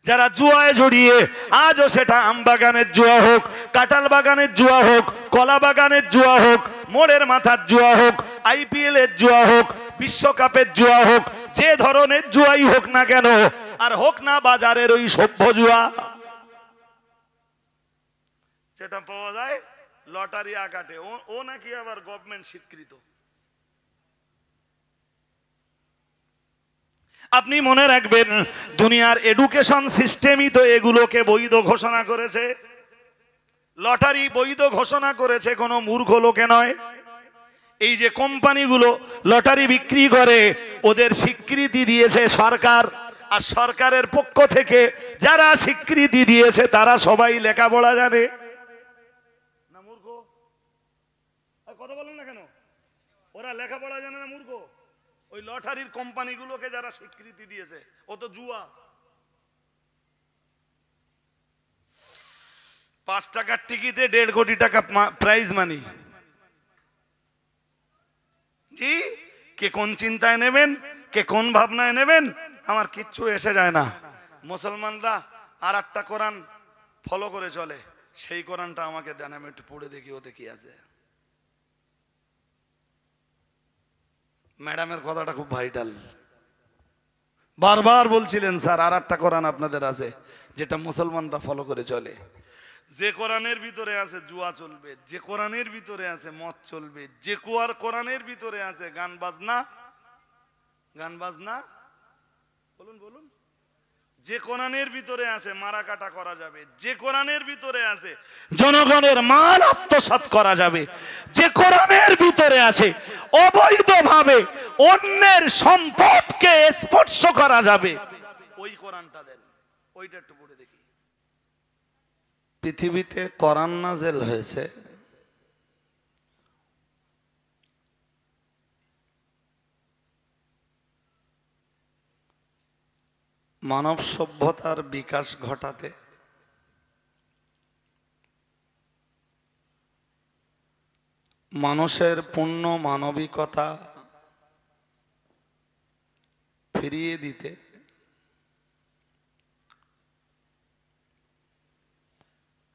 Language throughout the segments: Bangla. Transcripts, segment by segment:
যারা জুয়ায় জড়িয়ে, আজও সেটা আম বাগানের জুয়া হোক, কাঁঠাল বাগানের জুয়া হোক, কলা বাগানের জুয়া হোক, মোড়ের মাথার জুয়া হোক, আইপিএল এর জুয়া হোক, বিশ্বকাপের জুয়া হোক, যে ধরনের জুয়াই হোক না কেন, আর হোক না বাজারের ওই সভ্য জুয়া যেটা পাওয়া যায় লটারি আকাটে, ও নাকি আবার গভর্নমেন্ট স্বীকৃত। আপনি মনে রাখবেন, দুনিয়ার এডুকেশন সিস্টেমই তো এগুলোকে বৈধ ঘোষণা করেছে। লটারি বৈধ ঘোষণা করেছে কোনো মূর্খ লোকে নয়। এই যে কোম্পানিগুলো লটারি বিক্রি করে, ওদের স্বীকৃতি দিয়েছে সরকার, আর সরকারের পক্ষ থেকে যারা স্বীকৃতি দিয়েছে তারা সবাই লেখাপড়া জানে না। মূর্খ কথা বলেন না কেন? ওরা লেখাপড়া জানে না, মূর্খ। ওই লটারির কোম্পানিগুলোকে যারা স্বীকৃতি দিয়েছে, ও তো জুয়া। 5 টাকার টিকিটে 1.5 কোটি টাকা প্রাইজ মানি। জি, কে কোন চিন্তায় নেবেন, কে কোন ভাবনায় নেবেন, আমার কিচ্ছু এসে যায় না। মুসলমানরা আর একটা কোরআন ফলো করে চলে, সেই কোরআনটা আমাকে দেন, আমি একটু পড়ে দেখি ওতে কি আছে। ম্যাডামের কথাটা খুব ভাইটাল, বারবার বলছিলেন স্যার আর একটা কোরআন আপনাদের আছে যেটা মুসলমানরা ফলো করে চলে। যে কোরআনের ভিতরে আছে জুয়া চলবে, যে কোরআনের ভিতরে আছে মদ চলবে, যে কোরআনের ভিতরে আছে গান বাজনা, বলুন বলুন, যে কোরআনের ভিতরে আছে মারা কাটা করা যাবে, যে কোরআনের ভিতরে আছে জনগণের মাল আত্মসাৎ করা যাবে, যে কোরআনের ভিতরে আছে অবৈধভাবে অন্যের সম্পদকে স্পর্শ করা যাবে, ওই কোরআনটা দেন, ওইটা একটু পড়ে দেখি। পৃথিবীতে কোরআন নাযিল হয়েছে মানব সভ্যতার বিকাশ ঘটাতে, মানুষের পূর্ণ মানবিকতা ফিরিয়ে দিতে,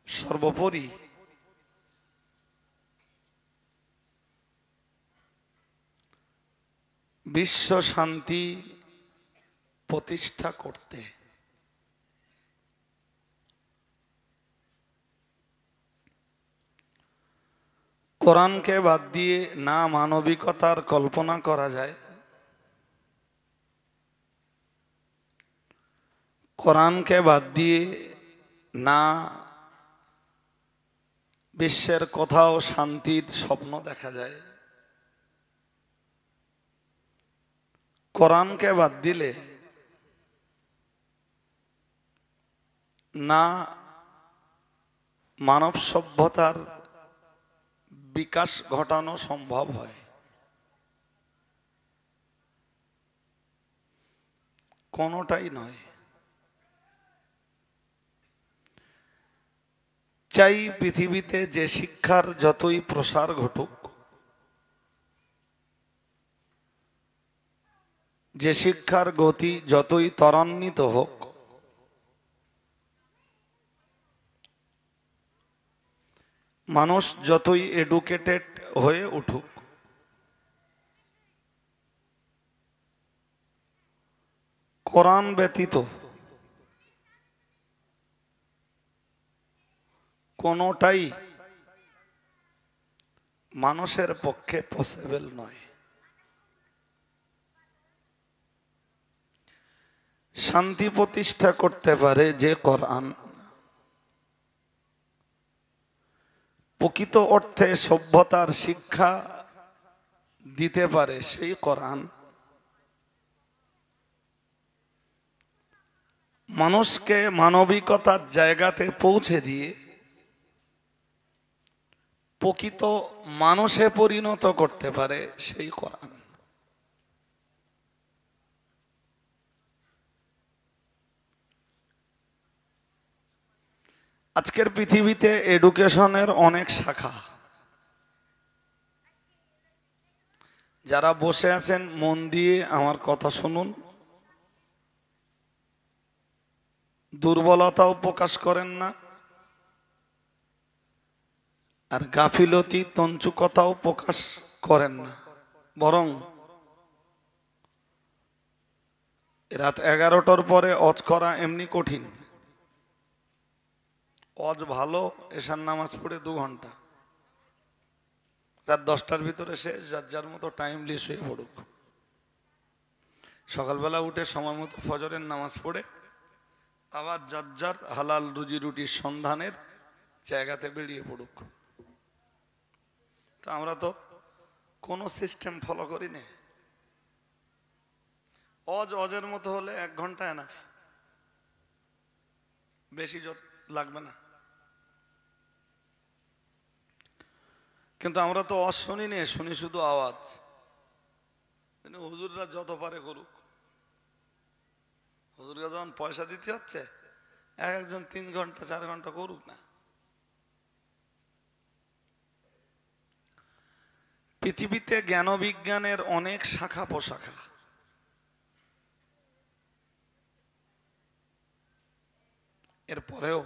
সর্বোপরি বিশ্ব শান্তি প্রতিষ্ঠা করতে। কোরআনকে বাদ দিয়ে না মানবিকতার কল্পনা করা যায়, কোরআনকে বাদ দিয়ে না বিশ্বের কোথাও শান্তির স্বপ্ন দেখা যায়। কোরআনকে বাদ দিলে না মানব সভ্যতার বিকাশ ঘটানো সম্ভব হয়। কোনোটাই নয়। চাই পৃথিবীতে যে শিক্ষার যতই প্রসার ঘটুক, যে শিক্ষার গতি যতই ত্বরান্বিত হোক, মানুষ যতই এডুকেটেড হয়ে উঠুক, কোরআন ব্যতীত কোনোটাই মানুষের পক্ষে পসিবল নয়। শান্তি প্রতিষ্ঠা করতে পারে যে কোরআন, প্রকৃত অর্থে সভ্যতার শিক্ষা দিতে পারে সেই কোরআন, মানুষকে মানবিকতার জায়গাতে পৌঁছে দিয়ে প্রকৃত মানুষে পরিণত করতে পারে সেই কোরআন। আজকের পৃথিবীতে এডুকেশনের অনেক শাখা। যারা বসে আছেন মন দিয়ে আমার কথা শুনুন, দুর্বলতাও প্রকাশ করেন না, আর গাফিলতি তঞ্চুকতাও প্রকাশ করেন না, বরং রাত 11টার পরে অজ করা এমনি কঠিন। অজ ভালো, এশার নামাজ পড়ে 2 ঘন্টা, রাত 10টার ভিতরে শেষ, যার যার মতো টাইমলি শুয়ে পড়ুক। সকালবেলা উঠে সময় মতো ফজরের নামাজ পড়ে আবার যার যার হালাল রুজি রুটির সন্ধানের জায়গাতে বেরিয়ে পড়ুক। তো আমরা তো কোনো সিস্টেম ফলো করি না। অজের মতো হলে 1 ঘন্টা এনাফ, বেশি লাগবে না। কিন্তু আমরা তো অজ শুনি নে, শুনি শুধু আওয়াজ। হুজুররা যত পারে করুক, হুজুররা যখন পয়সা দিতে হচ্ছে একজন 3 ঘন্টা 4 ঘন্টা করুক না। পৃথিবীতে জ্ঞান বিজ্ঞানের অনেক শাখা প্রশাখা, এরপরেও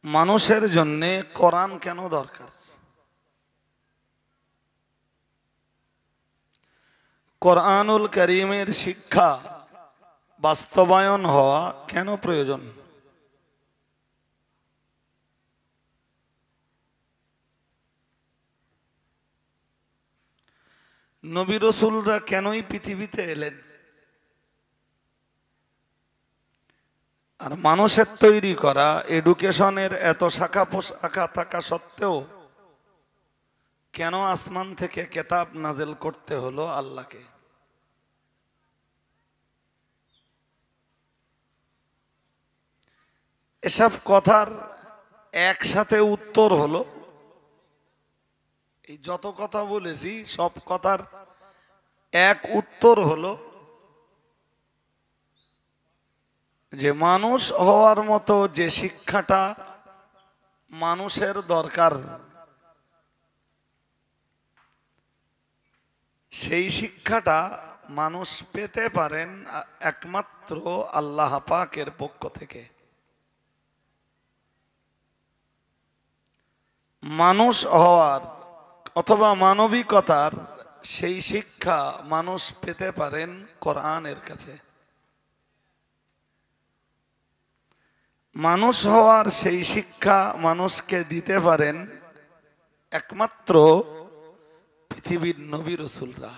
মানুষের জন্য কোরআন কেন দরকার? কোরআনুল কারীমের শিক্ষা বাস্তবায়ন হওয়া কেন প্রয়োজন? নবী রাসূলরা কেনই পৃথিবীতে এলেন? আর মানুষের তৈরি করা এডুকেশনের এত শাখা প্রশাখা থাকা সত্ত্বেও কেন আসমান থেকে কিতাব নাযিল করতে হলো আল্লাহকে? এসব কথার একসাথে উত্তর হলো, এই যত কথা বলেছি সব কথার এক উত্তর হলো যে মানুষ হওয়ার মতো যে শিক্ষাটা মানুষের দরকার, সেই শিক্ষাটা মানুষ পেতে পারেন একমাত্র আল্লাহ পাকের পক্ষ থেকে। মানুষ হওয়ার অথবা মানবিকতার সেই শিক্ষা মানুষ পেতে পারেন কোরআনের কাছে। মানুষ হওয়ার সেই শিক্ষা মানুষকে দিতে পারেন একমাত্র পৃথিবীর নবী রাসূলরা।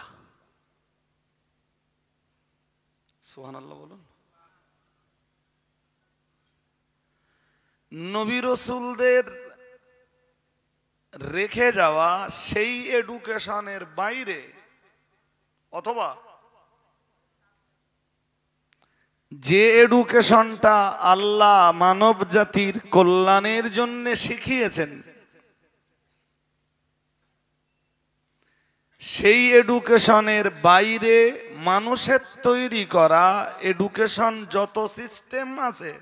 সুবহানাল্লাহ বলুন। নবী রাসূলদের রেখে যাওয়া সেই এডুকেশনের বাইরে অথবা যে এডুকেশনটা আল্লাহ মানব জাতির কল্যাণের জন্য শিখিয়েছেন, সেই এডুকেশনের বাইরে মানুষের তৈরি করা এডুকেশন যত সিস্টেম আছে,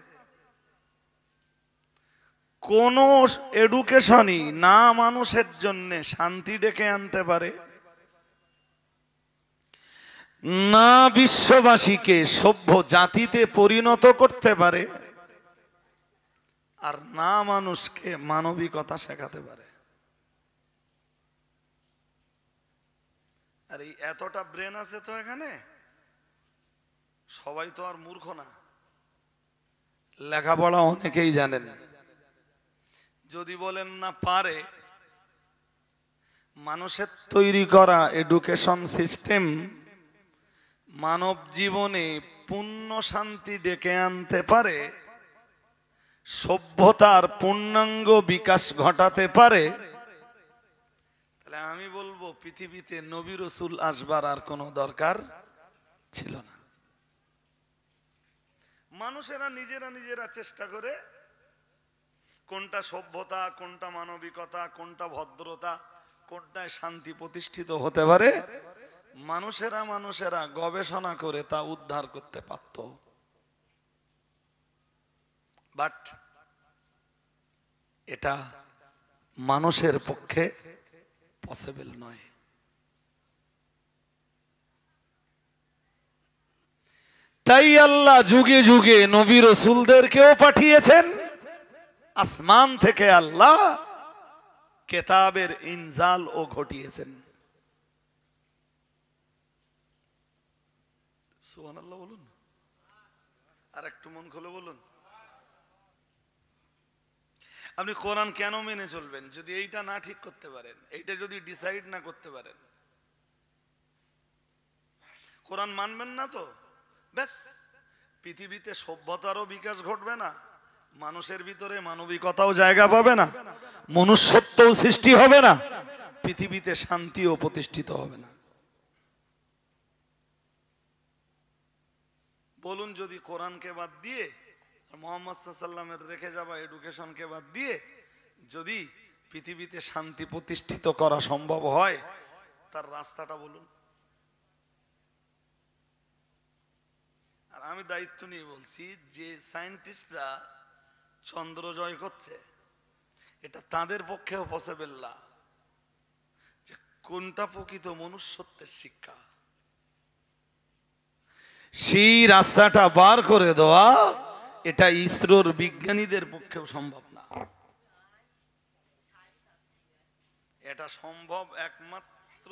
কোন এডুকেশনই না মানুষের জন্য শান্তি ডেকে আনতে পারে, না বিশ্ববাসীকে সভ্য জাতিতে পরিণত করতে পারে, আর না মানুষকে মানবিকতা শেখাতে পারে। আর এই এতটা ব্রেন আছে তো এখানে, সবাই তো আর মূর্খ না, লেখাপড়া অনেকেই জানেন। যদি বলেন না পারে, মানুষের তৈরি করা এডুকেশন সিস্টেম মানব জীবনে পূর্ণ শান্তি ডেকে আনতে পারে, সভ্যতার পূর্ণাঙ্গ বিকাশ ঘটাতে পারে, তাহলে আমি বলবো পৃথিবীতে নবী রাসূল আসবার আর কোনো দরকার ছিল না। মানুষেরা নিজেরা চেষ্টা করে কোনটা সভ্যতা, কোনটা মানবিকতা, কোনটা ভদ্রতা, কোনটায় শান্তি প্রতিষ্ঠিত হতে পারে, মানুষেরা গবেষণা করে তা উদ্ধার করতে পারত। বাট এটা মানুষের পক্ষে পসিবল নয়। তাই আল্লাহ যুগে যুগে নবী রাসূলদেরকেও পাঠিয়েছেন, আসমান থেকে আল্লাহ কিতাবের ইনজাল ও ঘটিয়েছেন। সুবহানাল্লাহ বলুন, আর একটু মন খুলে বলুন। আপনি কোরআন কেন মেনে চলবেন যদি এইটা না ঠিক করতে পারেন, এইটা যদি ডিসাইড না করতে পারেন? কোরআন মানবেন না তো ব্যাস, পৃথিবীতে সভ্যতারও বিকাশ ঘটবে না, মানুষের ভিতরে মানবিকতাও জায়গা পাবে না, মনুষ্যত্বও সৃষ্টি হবে না, পৃথিবীতে শান্তিও প্রতিষ্ঠিত হবে না। বলুন, যদি কোরআনকে বাদ দিয়ে মুহাম্মদ সাল্লাল্লাহু আলাইহি ওয়াসাল্লামের রেখে যাওয়া এডুকেশনকে বাদ দিয়ে যদি পৃথিবীতে শান্তি প্রতিষ্ঠিত করা সম্ভব হয়, তার রাস্তাটা বলুন। আর আমি দায়িত্ব নিয়ে বলছি, যে সায়েন্টিস্টরা চন্দ্র জয় করছে, এটা তাদের পক্ষেও পসিবল না যে কোনটা প্রকৃত মনুষ্যত্বের শিক্ষা, সেই রাস্তাটা বার করে দেওয়া এটা ইসরোর বিজ্ঞানীদের পক্ষেও সম্ভব না। এটা সম্ভব একমাত্র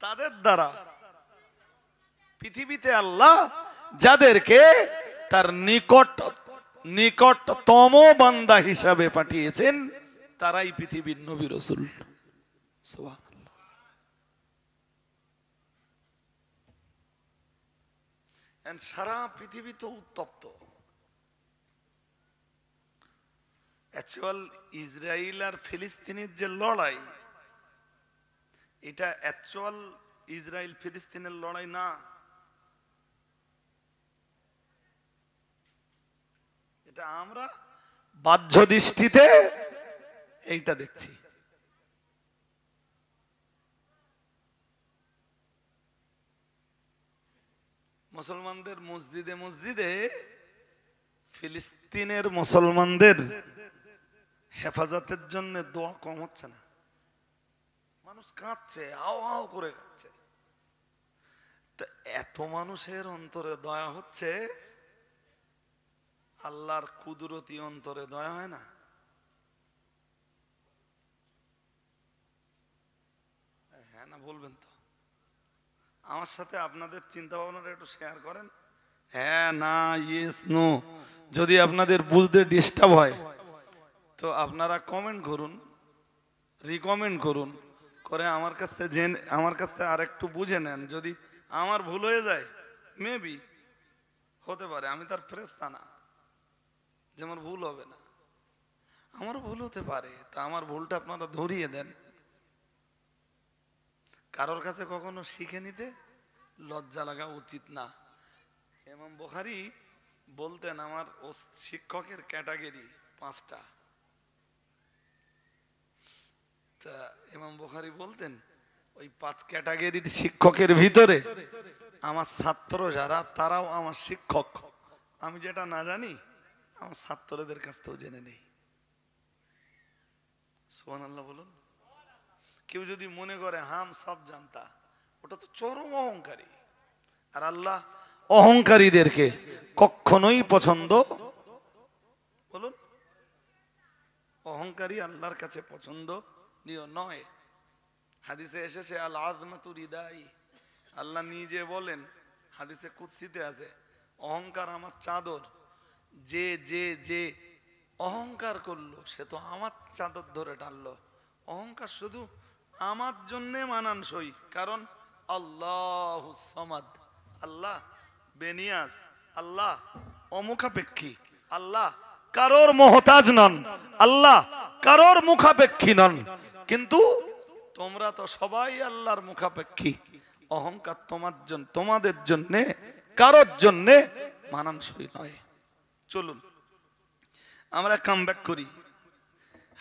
তাদের দ্বারা, পৃথিবীতে আল্লাহ যাদেরকে তার নিকটতম বান্দা হিসাবে পাঠিয়েছেন, তারাই পৃথিবীর নবী রাসূল। সুবহানাল্লাহ। সারা পৃথিবী তো উত্তপ্ত। অ্যাকচুয়াল ইসরায়েল আর ফিলিস্তিনের যে লড়াই, এটা অ্যাকচুয়াল ইসরায়েল ফিলিস্তিনের লড়াই না, এটা আমরা বাহ্য দৃষ্টিতে এইটা দেখছি। মুসলমানদের মসজিদে মসজিদে ফিলিস্তিনের মুসলমানদের হেফাজতের জন্য দোয়া কম হচ্ছে না, মানুষ কাঁদছে, হাও হাও করে কাঁদছে। তো এত মানুষের অন্তরে দয়া হচ্ছে, আল্লাহর কুদরতি অন্তরে দয়া হয় না? হ্যাঁ না বলবেন তো? আমার সাথে আপনাদের চিন্তা ভাবনাটা একটু শেয়ার করেন। হ্যাঁ না, ইয়েস নো। যদি আপনাদের বুঝতে ডিস্টার্ব হয় তো আপনারা কমেন্ট করুন, রিকমেন্ড করুন, করে আমার কাছ থেকে আর একটু বুঝে নেন। যদি আমার ভুল হয়ে যায়, মেবি হতে পারে, আমি তার ফেরেশতা না যে আমার ভুল হবে না, আমারও ভুল হতে পারে, তা আমার ভুলটা আপনারা ধরিয়ে দেন। কারোর কাছে কখনো শিখে নিতে লজ্জা লাগা উচিত না। ইমাম বুখারী বলতেন, আমার শিক্ষকের ক্যাটাগরি 5টা। তা ইমাম বুখারী বলতেন, ওই 5 ক্যাটাগরির শিক্ষকের ভিতরে আমার ছাত্র যারা, তারাও আমার শিক্ষক। আমি যেটা না জানি আমার ছাত্রদের কাছ থেকেও জেনে নেই। সুবহানাল্লাহ বলুন। কেউ যদি মনে করে হাম সব জানতা, ওটা তো চরম অহংকারী। আর আল্লাহ অহংকারীদেরকে কখনোই পছন্দ, বলুন, অহংকারী আল্লাহর কাছে পছন্দনীয় নয়। হাদিসে এসেছে, আল আযমাতু রিদাই, আল্লাহ নিজে বলেন, হাদিসে কুদসিতে আছে, অহংকার আমার চাদর। যে যে যে অহংকার করলো সে তো আমার চাদর ধরে টানলো। অহংকার শুধু আমার জন্যে মানানসই, কারণ আল্লাহুস সামাদ, আল্লাহ বেনিয়াস, আল্লাহ অমুখাপেক্ষী, আল্লাহ কারোর মোহতাজ নন, আল্লাহ কারোর মুখাপেক্ষী নন। কিন্তু তোমরা তো সবাই আল্লাহর মুখাপেক্ষী। অহংকার তোমাদের জন্যে, কারোর জন্যে মানানসই নয়। চলুন আমরা কামব্যাক করি।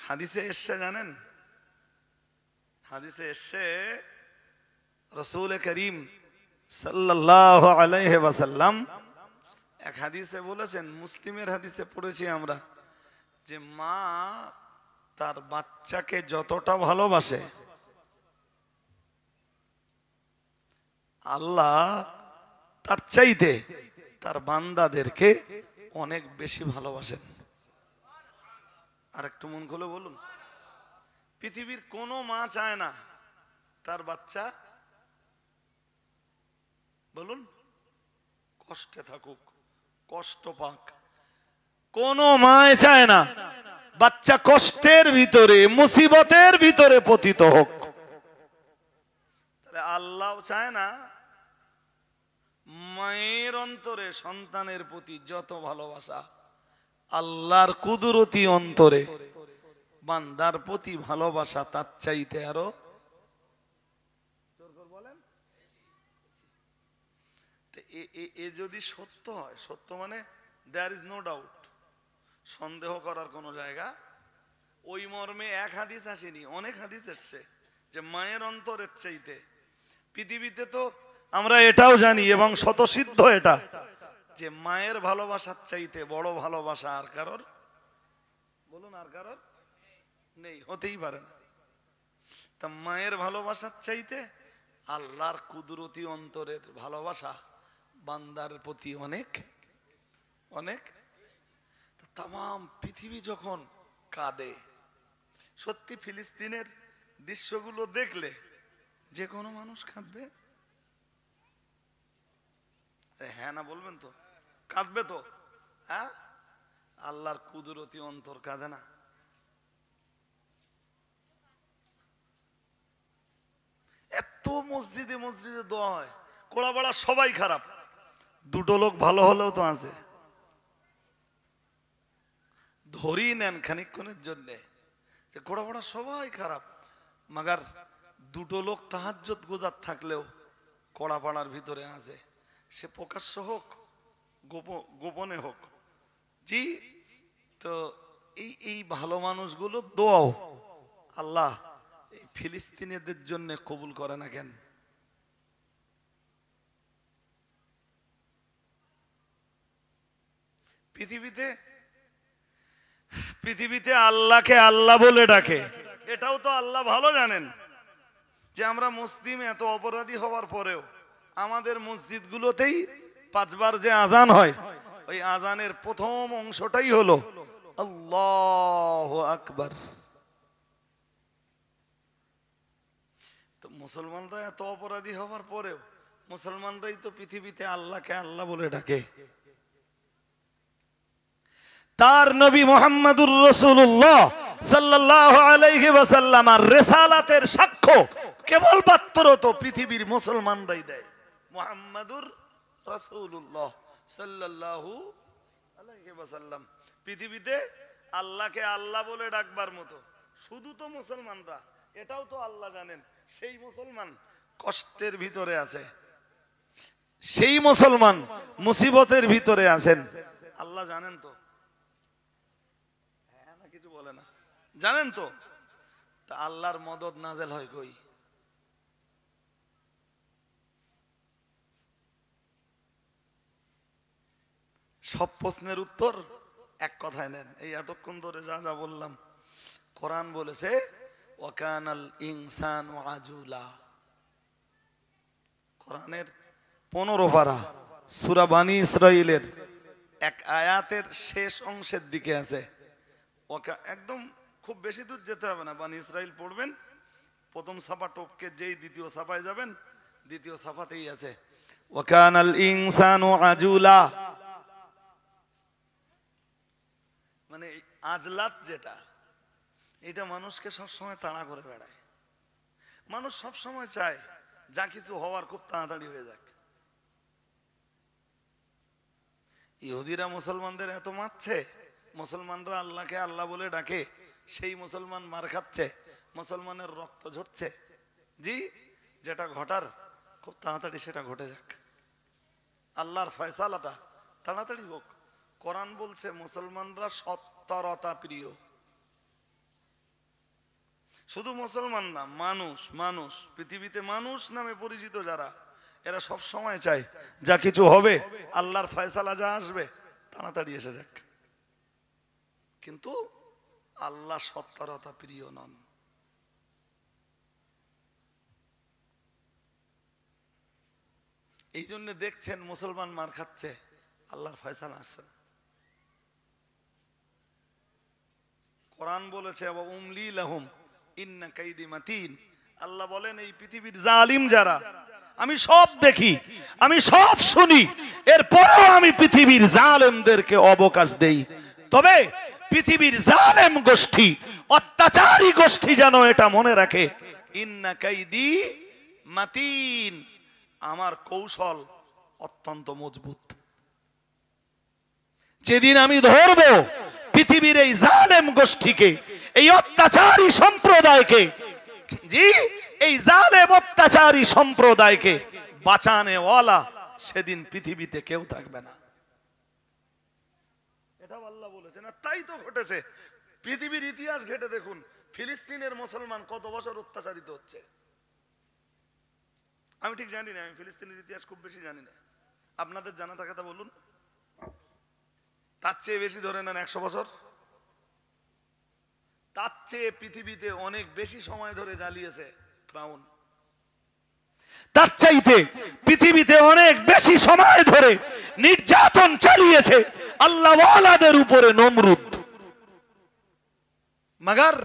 হাদিসে এসছে, জানেন, হাদিসে এসছে রাসূল করিম সাল্লাল্লাহু আলাইহি ওয়াসাল্লাম এক হাদিসে বলেছেন, মুসলিমের হাদিসে পড়েছি আমরা, যে মা তার বাচ্চাকে যতটা ভালোবাসে, আল্লাহ তার চাইতে তার বান্দাদেরকে অনেক বেশি ভালোবাসেন। আর একটু মন খুলে বলুন, পৃথিবীর কোনো মা চায় না তার বাচ্চা বলুন কষ্টে থাকুক, কষ্ট পাক। কোন মায় চায় না বাচ্চা কষ্টের ভিতরে, মুসিবতের ভিতরে পতিত হোক। তাহলে আল্লাহ চায় না মায়ের অন্তরে সন্তানের প্রতি যত ভালোবাসা, আল্লাহর কুদরতি অন্তরে বান্দার প্রতি ভালোবাসা তার চাইতে আরো বলেন। এ যদি সত্য হয়, সত্য মানে দেয়ার ইজ নো ডাউট, সন্দেহ করার কোন জায়গা, ওই মর্মে এক হাদিস আসেনি, অনেক হাদিস এসছে যে মায়ের অন্তরের চাইতে পৃথিবীতে তো আমরা এটাও জানি এবং শতসিদ্ধ এটা যে মায়ের ভালোবাসার চাইতে বড় ভালোবাসা আর কারোর বলুন, আর কারোর নেই, হতেই পারে না। তা মায়ের ভালোবাসার চাইতে আল্লাহর কুদরতি অন্তরের ভালোবাসা বান্দার প্রতি অনেক অনেক। তাম পৃথিবী যখন কাঁদে, সত্যি ফিলিস্তিনের দৃশ্যগুলো দেখলে যে কোনো মানুষ কাঁদবে। হ্যাঁ না বলবেন তো, কাঁদবে তো। হ্যাঁ, আল্লাহর কুদরতি অন্তর কাঁদে না? এত মসজিদে মসজিদে দোয়া হয়, কোড়াপাড়া সবাই খারাপ, দুটো লোক ভালো হলেও তো আছে, ধরি নেন খানিকক্ষণের জন্য যে কোড়াপাড়া সবাই খারাপ, মাগার দুটো লোক তাহাজ্জুদ গুজার থাকলেও কোড়াপাড়ার ভিতরে আছে, সে প্রকাশ্য হোক গোপনে হোক। জি, তো এই ভালো মানুষগুলো দোয়াও আল্লাহ এই ফিলিস্তিনিদের জন্য কবুল করে না কেন? পৃথিবীতে আল্লাহকে আল্লাহ বলে ডাকে, এটাও তো আল্লাহ ভালো জানেন যে আমরা মুসলিম এত অপরাধী হওয়ার পরেও আমাদের মসজিদগুলোতেই 5 বার যে আজান হয়, ওই আজানের প্রথম অংশটাই হলো আল্লাহু আকবার। তো মুসলমানরা এত অপরাধী হওয়ার পরেও মুসলমানরাই তো পৃথিবীতে আল্লাহকে আল্লাহ বলে ডাকে। তার নবী মুহাম্মদুর রাসূলুল্লাহ সাল্লাল্লাহু আলাইহি ওয়াসাল্লাম আর রিসালাতের সাক্ষ্য কেবল মাত্র তো পৃথিবীর মুসলমানরাই দেয়। মুহাম্মদুর রাসূলুল্লাহ সাল্লাল্লাহু আলাইহি ওয়াসাল্লাম পৃথিবীতে আল্লাহকে আল্লাহ বলে ডাকবার মতো শুধু তো মুসলমানরা, এটাও তো আল্লাহ জানেন সেই মুসলমান কষ্টের ভিতরে আছে, সেই মুসলমান মুসিবতের ভিতরে আছেন, আল্লাহ জানেন তো। হ্যাঁ না কিছু বলে না, জানেন তো। তা আল্লাহর মদদ নাজেল হয় কই? সব প্রশ্নের উত্তর এক কথায় নেন। এই এতক্ষণ ধরে যা যা বললাম, কোরআন বলেছে ওয়াকানাল ইনসানু আজুলা। কোরআনের 15 পারা সূরা বানী ইসরাঈলের এক আয়াতের শেষ অংশের দিকে আছে। একদম খুব বেশি দূর যেতে হবে না, বানী ইসরাঈল পড়বেন, প্রথম সাফা টপকে যেই দ্বিতীয় সাফায় যাবেন, দ্বিতীয় সাফাতেই আছে ওয়াকানাল ইনসানু আজুলা। মানে আজলাত যেটা, এটা মানুষকে সবসময় তাড়া করে বেড়ায়। মানুষ সবসময় চায় যা কিছু হওয়ার খুব তাড়াতাড়ি হয়ে যাক। ইহুদিরা মুসলমানদের এত মারছে, মুসলমানরা আল্লাহকে আল্লাহ বলে ডাকে, সেই মুসলমান মার খাচ্ছে, মুসলমানের রক্ত ঝরছে। জি, যেটা ঘটার খুব তাড়াতাড়ি সেটা ঘটে যাক, আল্লাহর ফয়সালাটা তাড়াতাড়ি হোক। কোরআন বলছে মুসলমানরা সত্তরতা প্রিয়। শুধু মুসলমান না, মানুষ, মানুষ পৃথিবীতে মানুষ নামে পরিচিত যারা, এরা সব সময় চায় যা কিছু হবে, আল্লাহর ফয়সালা যা আসবে তাড়াতাড়ি এসে যাক। কিন্তু আল্লাহ সত্তরতা প্রিয় নন। এই জন্য দেখছেন মুসলমান মার খাচ্ছে, আল্লাহর ফয়সালা আসছে। কোরআন বলেছে ওয়া উমলি লাহুম ইন্না কাইদি মাতিন। আল্লাহ বলেন এই পৃথিবীর জালিম যারা, আমি সব দেখি, আমি সব শুনি, এরপরেও আমি পৃথিবীর জালেমদেরকে অবকাশ দেই। তবে পৃথিবীর জালেম গোষ্ঠী, অত্যাচারী গোষ্ঠী যেন এটা মনে রাখে, ইন্না কাইদি মাতিন, আমার কৌশল অত্যন্ত মজবুত। যেদিন আমি ধরব পৃথিবীর এই জালেম গোষ্ঠীকে, এই অত্যাচারী সম্প্রদায়কে, জি এই জালেম অত্যাচারী সম্প্রদায়কে বাঁচানে ওয়ালা সেদিন পৃথিবীতে কেউ থাকবে না। এটা আল্লাহ বলেছেন, আর তাই তো ঘটেছে। পৃথিবীর ইতিহাস ঘেটে দেখুন, ফিলিস্তিনের মুসলমান কত বছর অত্যাচারিত হচ্ছে। আমি ঠিক জানি না, আমি ফিলিস্তিনের ইতিহাস খুব বেশি জানি না, আপনাদের জানা থাকে তা বলুন। তার চেয়ে বেশি ধরে নেন 100 বছর, তার চেয়ে পৃথিবীতে অনেক বেশি সময় ধরে জ্বালিয়েছে ফ্রাউন, তার চাইতে পৃথিবীতে অনেক বেশি সময় ধরে নির্যাতন চালিয়েছে আল্লাহওয়ালাদের উপরে নমরুদ। মগর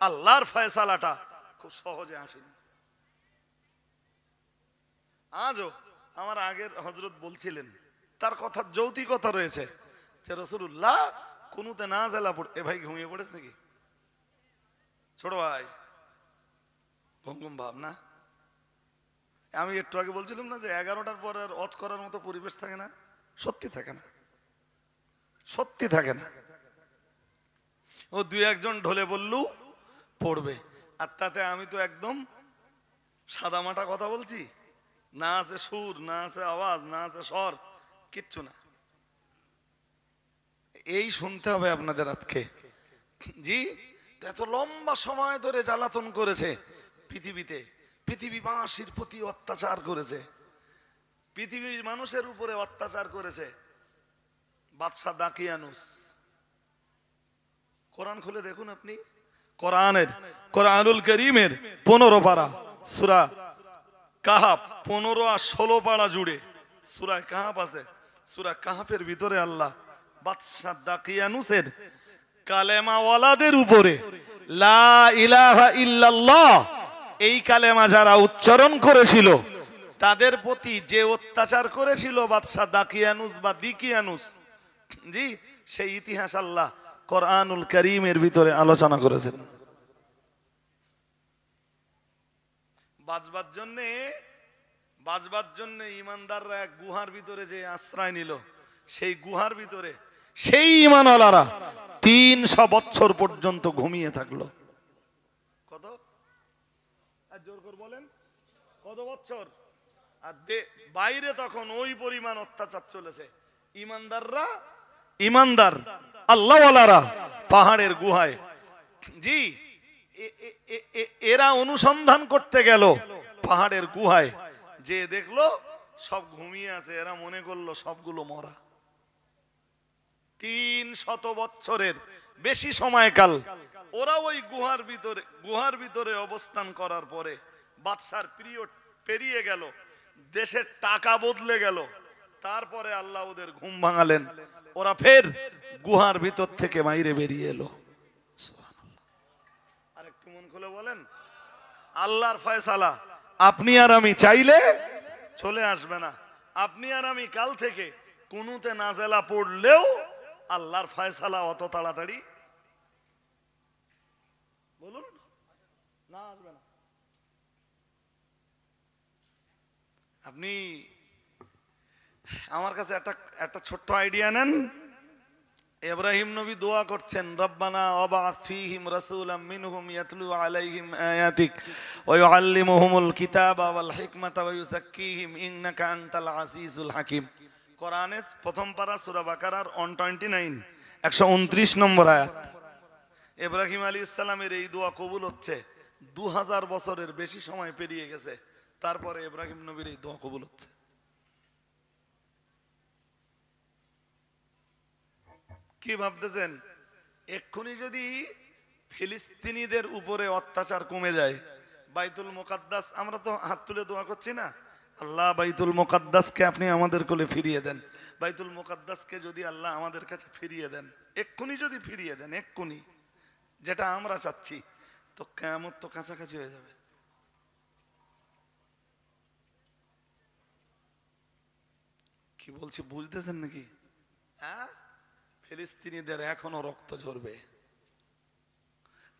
আল্লাহর ফয়সালাটা খুব সহজে আসেনি। আজও আমার আগের হযরত বলছিলেন, তার কথা যৌক্তিকতা রয়েছে, যে রাসূলুল্লাহ কুনুতে নাযিলা পড়ে। এ ভাই ঘুমিয়ে পড়েছ নাকি ছোট ভাই? ঘুম ভাব না? আমি একটু আগে বলছিলাম না যে 11টার পর আর ওয়াজ করার মতো পরিবেশ থাকে না। সত্যি থাকে না, সত্যি থাকে না। ও দুই একজন ঢলে বললু পড়বে, আর তাতে আমি তো একদম সাদামাটা কথা বলছি, না আছে সুর, না আছে আওয়াজ, না আছে স্বর, কিচ্ছু না। এই শুনতে হবে আপনাদের আজকে। জি এত লম্বা সময় ধরে জ্বালাতন করেছে পৃথিবীতে, পৃথিবীবাসীর প্রতি অত্যাচার করেছে, পৃথিবীর মানুষের উপরে অত্যাচার করেছে বাদশাহ দাকিয়ানুস। কোরআন খুলে দেখুন আপনি, কোরআনুল কারীমের 15 পারা সূরা কাহাফ, 15 আর 16 পারা জুড়ে সূরা কাহাফ আছে। সূরা কাহাফের ভিতরে আল্লাহ বাদশাহ দাকিয়ানুসের কালেমাওয়ালাদের উপরে লা ইলাহা ইল্লাল্লাহ এই কালেমা যারা উচ্চারণ করেছিল তাদের প্রতি যে অত্যাচার করেছিল বাদশাহ দাকিয়ানুস বা দিকিয়ানুস, জি সেই ইতিহাস আল্লাহ কোরআনুল কারীমের ভিতরে আলোচনা করেছেন। বাঁচবার জন্য ইমানদাররা এক গুহার ভিতরে যে আশ্রয় নিল, সেই গুহার ভিতরে সেই ঈমানওয়ালারা 300 বছর পর্যন্ত ঘুমিয়ে থাকলো। কত? আর জোর করে বলেন কত বছর? আর বাইরে তখন ওই পরিমাণ অত্যাচার চলেছে। ইমানদার আল্লাহওয়ালারা পাহাড়ের গুহায়, জি এরা অনুসন্ধান করতে গেল পাহাড়ের গুহায়, যে দেখলো সব ঘুমিয়ে আছে। এরা মনে করলো সবগুলো মরা। 300 বছরের বেশি সময়কাল ওরা ওই গুহার ভিতরে অবস্থান করার পরে বাদশার পিরিয়ড পেরিয়ে গেল, দেশের টাকা বদলে গেল, তারপরে আল্লাহ ওদের ঘুম ভাঙালেন, ওরা ফের গুহার ভিতর থেকে বাইরে বেরিয়ে এলো। আর একটু মন খুলে বলেন, আল্লাহর ফয়সালা আপনি আর আমি চাইলে চলে আসবে না। আপনি আর আমি কাল থেকে কুনুতে নাযিলা পড়লেও আল্লাহর ফয়সালা অত তাড়াতাড়ি বলুন না আসবে না। আপনি আমার কাছে একটা ছোট্ট আইডিয়া নেন। ইব্রাহিম নবী দোয়া করছেন, রব্বানা ওয়াবআথ ফীহিম রাসূলাম মিনহুম ইয়াতলু আলাইহিম আয়াতিক ওয়া ইউআল্লিমুহুমুল কিতাবা ওয়াল হিকমাতা ওয়া ইউযাক্কিহিম ইন্নাকা আনতাল আজিজুল হাকীম। কোরআনের প্রথম পারা সূরা বাকারার 129 129 নম্বর আয়াত। ইব্রাহিম আলাইহিস সালামের এই দোয়া কবুল হচ্ছে 2000 বছরের বেশি সময় পেরিয়ে গেছে, তারপরে ইব্রাহিম নবীর এই দোয়া কবুল হচ্ছে। কি ভাবতেছেন? এক্ষুনি যদি ফিলিস্তিনিদের উপরে অত্যাচার কমে যায়, বাইতুল মুকাদ্দাস, আমরা তো হাত তুলে দোয়া করছি না, আল্লাহ বাইতুল মুকাদ্দাসকে আপনি আমাদের কোলে ফিরিয়ে দেন। বাইতুল মুকাদ্দাসকে যদি আল্লাহ আমাদের কাছে ফিরিয়ে দেন, এক্ষুনি যদি ফিরিয়ে দেন, এক্ষুনি, যেটা আমরা চাচ্ছি, তো কিয়ামত তো কাছাকাছি হয়ে যাবে। কি বলছি বুঝতেছেন নাকি? হ্যাঁ, ফিলিস্তিনিদের এখনো রক্ত ঝরবে।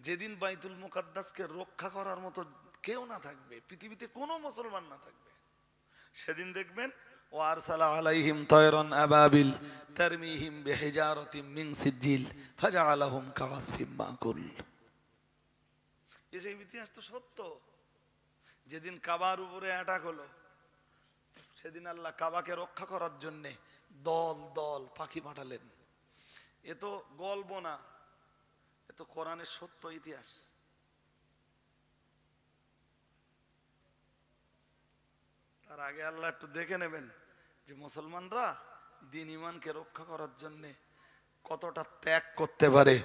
যেদিন বাইতুল মুকাদ্দাসকে রক্ষা করার মতো কেউ না থাকবে, পৃথিবীতে কোনো মুসলমান না থাকবে, সেদিন দেখবেন ওয়ারসালা আলাইহিম তায়রান আবাবিল তারমিহিম বিহিজারাতিন মিন সিজিল ফাজআলাহুম কাআসফিম মাকুল। এই ইতিহাস তো সত্য। যেদিন কাবার উপরে অ্যাটাক হলো, সেদিন আল্লাহ কাবাকে রক্ষা করার জন্য দল দল পাখি পাঠালেন। এ তো গল্প না, এ তো কোরআনের সত্য ইতিহাস। তার আগে আল্লাহ একটু দেখে নেবেন যে মুসলমানরা দ্বীন ঈমানকে রক্ষা করার জন্য কতটা ত্যাগ করতে পারে,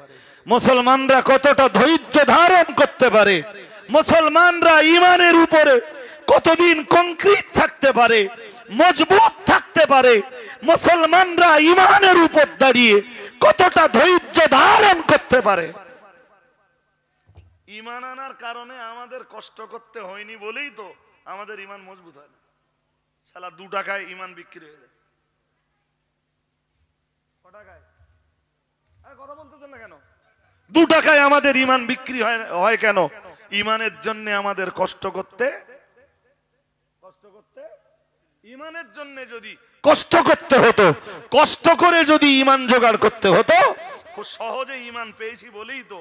মুসলমানরা কতটা ধৈর্য ধারণ করতে পারে, মুসলমানরা ঈমানের উপরে কতদিন কংক্রিট থাকতে পারে, মজবুত থাকতে পারে, মুসলমানরা ঈমানের উপর দাঁড়িয়ে কতটা ধৈর্য ধারণ করতে পারে। ঈমান আনার কারণে আমাদের কষ্ট করতে হয়নি বলেই তো আমাদের ঈমান মজবুত হয় না। শালা 2 টাকায় ঈমান বিক্রি হয়ে যায়। ক টাকায়? আরে কথা বলতেছেন না কেন? 2 টাকায় আমাদের ঈমান বিক্রি হয় কেন? ঈমানের জন্য আমাদের কষ্ট করতে, ঈমানের জন্য যদি কষ্ট করতে হতো, কষ্ট করে যদি ঈমান জোগাড় করতে হতো, খুব সহজে ঈমান পেয়েছি বলেই তো,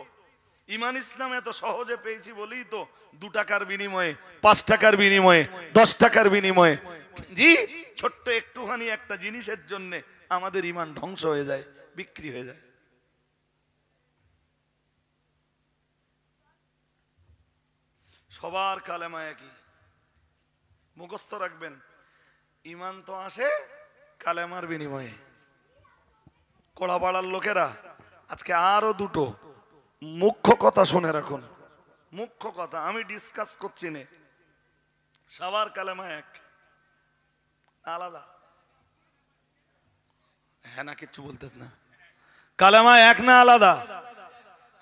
ঈমান ইসলাম এত সহজে পেয়েছি বলেই তো 2 টাকার বিনিময়ে, 5 টাকার বিনিময়ে, 10 টাকার বিনিময়ে, জি, ছোট্ট একটুখানি একটা জিনিসের জন্য আমাদের ঈমান ধ্বংস হয়ে যায়, বিক্রি হয়ে যায়। সবার কালেমা একই, মুখস্থ রাখবেন। ঈমান তো আসে কালেমার বিনিময়ে। কড়াপাড়ার লোকেরা আজকে আরো 2টো মুখ্য কথা শুনে রাখুন। মুখ্য কথা আমি ডিসকাস করছি না। সবার কালেমা এক, আলাদা? হ্যাঁ না, কিচ্ছু বলতেছ না। কালেমা এক না আলাদা?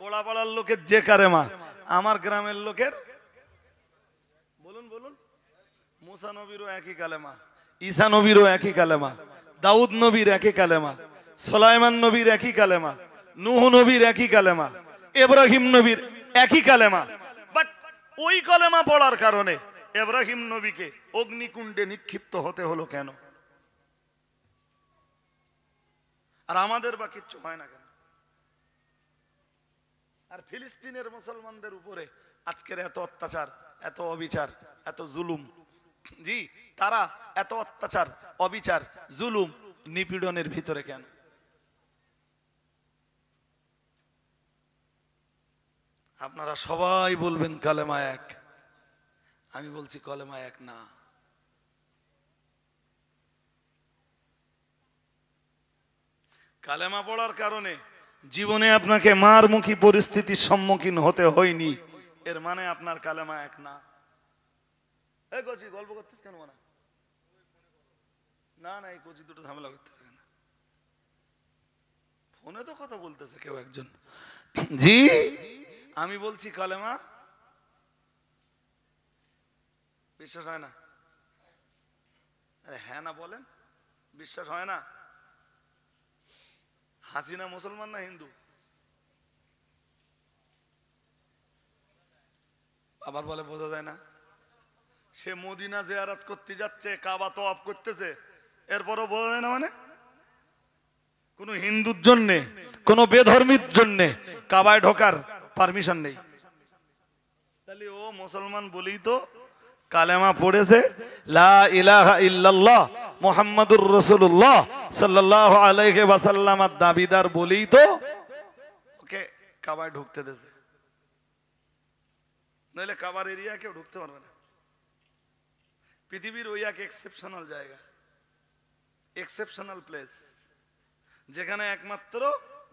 কড়াপাড়ার লোকের যে কালেমা, আমার গ্রামের লোকের, বলুন বলুন, মুসা নবীরও একই কালেমা, ঈসা নবীরও একই কালেমা, দাউদ নবীর একই কালেমা, সুলাইমান নবীর একই কালেমা, নূহ নবীর একই কালেমা, ইব্রাহিম নবীর একই কালেমা। বাট ওই কালেমা পড়ার কারণে ইব্রাহিম নবীকে অগ্নিকুণ্ডে নিক্ষিপ্ত হতে হলো কেন? আর আমাদের বা কিচ্ছু হয় না কেন? আর ফিলিস্তিনের মুসলমানদের উপরে আজকের এত অত্যাচার, এত অবিচার, এত জুলুম, জি, তারা এত অত্যাচার, অবিচার, জুলুম, নিপীড়নের ভিতরে কেন? আপনারা সবাই বলবেন কালেমা এক, আমি বলছি কালেমা এক না। কালেমা পড়ার কারণে জীবনে আপনাকে মারমুখী পরিস্থিতির সম্মুখীন হতে হয়নি, এর মানে আপনার কালেমা এক না। এই কচি গল্প করতেছ কেন? না না, এই কচি 2টো ঝামেলা করতেছে কেন? ফোনে তো কথা বলতেছে কেউ একজন। জি, আমি বলছি কালেমা, বিশ্বাস হয় না? আরে হ্যাঁ না বলেন, বিশ্বাস হয় না? হাসিনা মুসলমান না হিন্দু? আবার বলে বোঝা যায় না। সে মদিনা জিয়ারত করতে যাচ্ছে, কাবা তওয়াফ করতেছে, এরপরও বোঝা যায় না মানে? কোন হিন্দুর জন্য, কোন বেধর্মীর জন্য কাবায় ঢোকার পারমিশন নেই। তাহলে ও মুসলমান বলেই তো কালেমা পড়েছে, লা ইলাহা ইল্লাল্লাহ মুহাম্মাদুর রাসূলুল্লাহ সাল্লাল্লাহু আলাইহি ওয়াসাল্লাম দাবিদার বলেই তো ওকে কাবায় ঢুকতে দেছে। নইলে কাবার এরিয়া কেউ ঢুকতে পারবে না। পৃথিবীর ওই এক এক্সেপশনাল জায়গা, এক্সেপশনাল প্লেস, যেখানে একমাত্র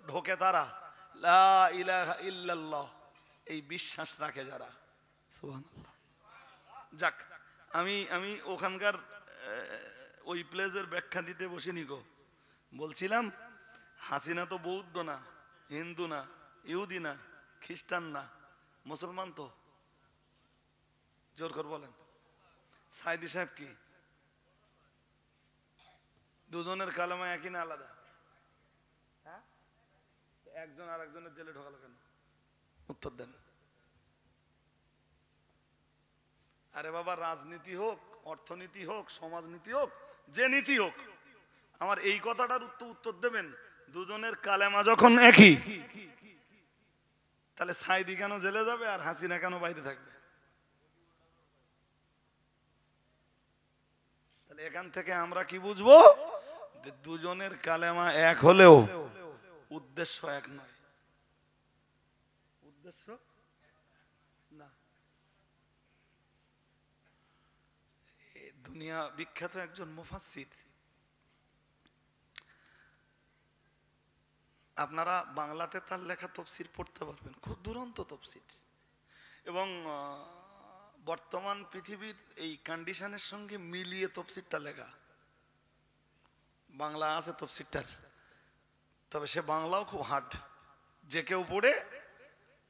ঢোকে তারা লা ইলাহা ইল্লাল্লাহ এই বিশ্বাস রাখে যারা। সুবহানাল্লাহ। যাক, আমি আমি ওখানকার ওই প্লেসের ব্যাখ্যা দিতে বসিনি গো। বলছিলাম হাসিনা তো বৌদ্ধ না, হিন্দু না, ইহুদি না, খ্রিস্টান না, মুসলমান তো। জোর করে বলেন সাইদি সাহেব কি? দুজনের কালেমা একই না আলাদা? একজন আর একজনের জেলে ঢোকালো কেন? উত্তর দেন। আরে বাবা, রাজনীতি হোক, অর্থনীতি হোক, সমাজনীতি হোক, যে নীতি হোক, আমার এই কথাটার উত্তর দেবেন। দুজনের কালেমা যখন একই, তাহলে সাইদি কেন জেলে যাবে আর হাসিনা কেন বাইরে থাকবে? তাহলে এখান থেকে আমরা কি বুঝবো? দুজনের কালেমা এক হলেও উদ্দেশ্য এক নয়। উদ্দেশ্য না। দুনিয়া বিখ্যাত একজন মুফাসসির, আপনারা বাংলাতে তার লেখা তফসির পড়তে পারবেন, খুব দুরন্ত তফসির, এবং বর্তমান পৃথিবীর এই কন্ডিশনের সঙ্গে মিলিয়ে তফসিরটা লেখা। বাংলা আছে তফসিরটার, তবে সে বাংলাও খুব হার্ড। যে কেউ পড়ে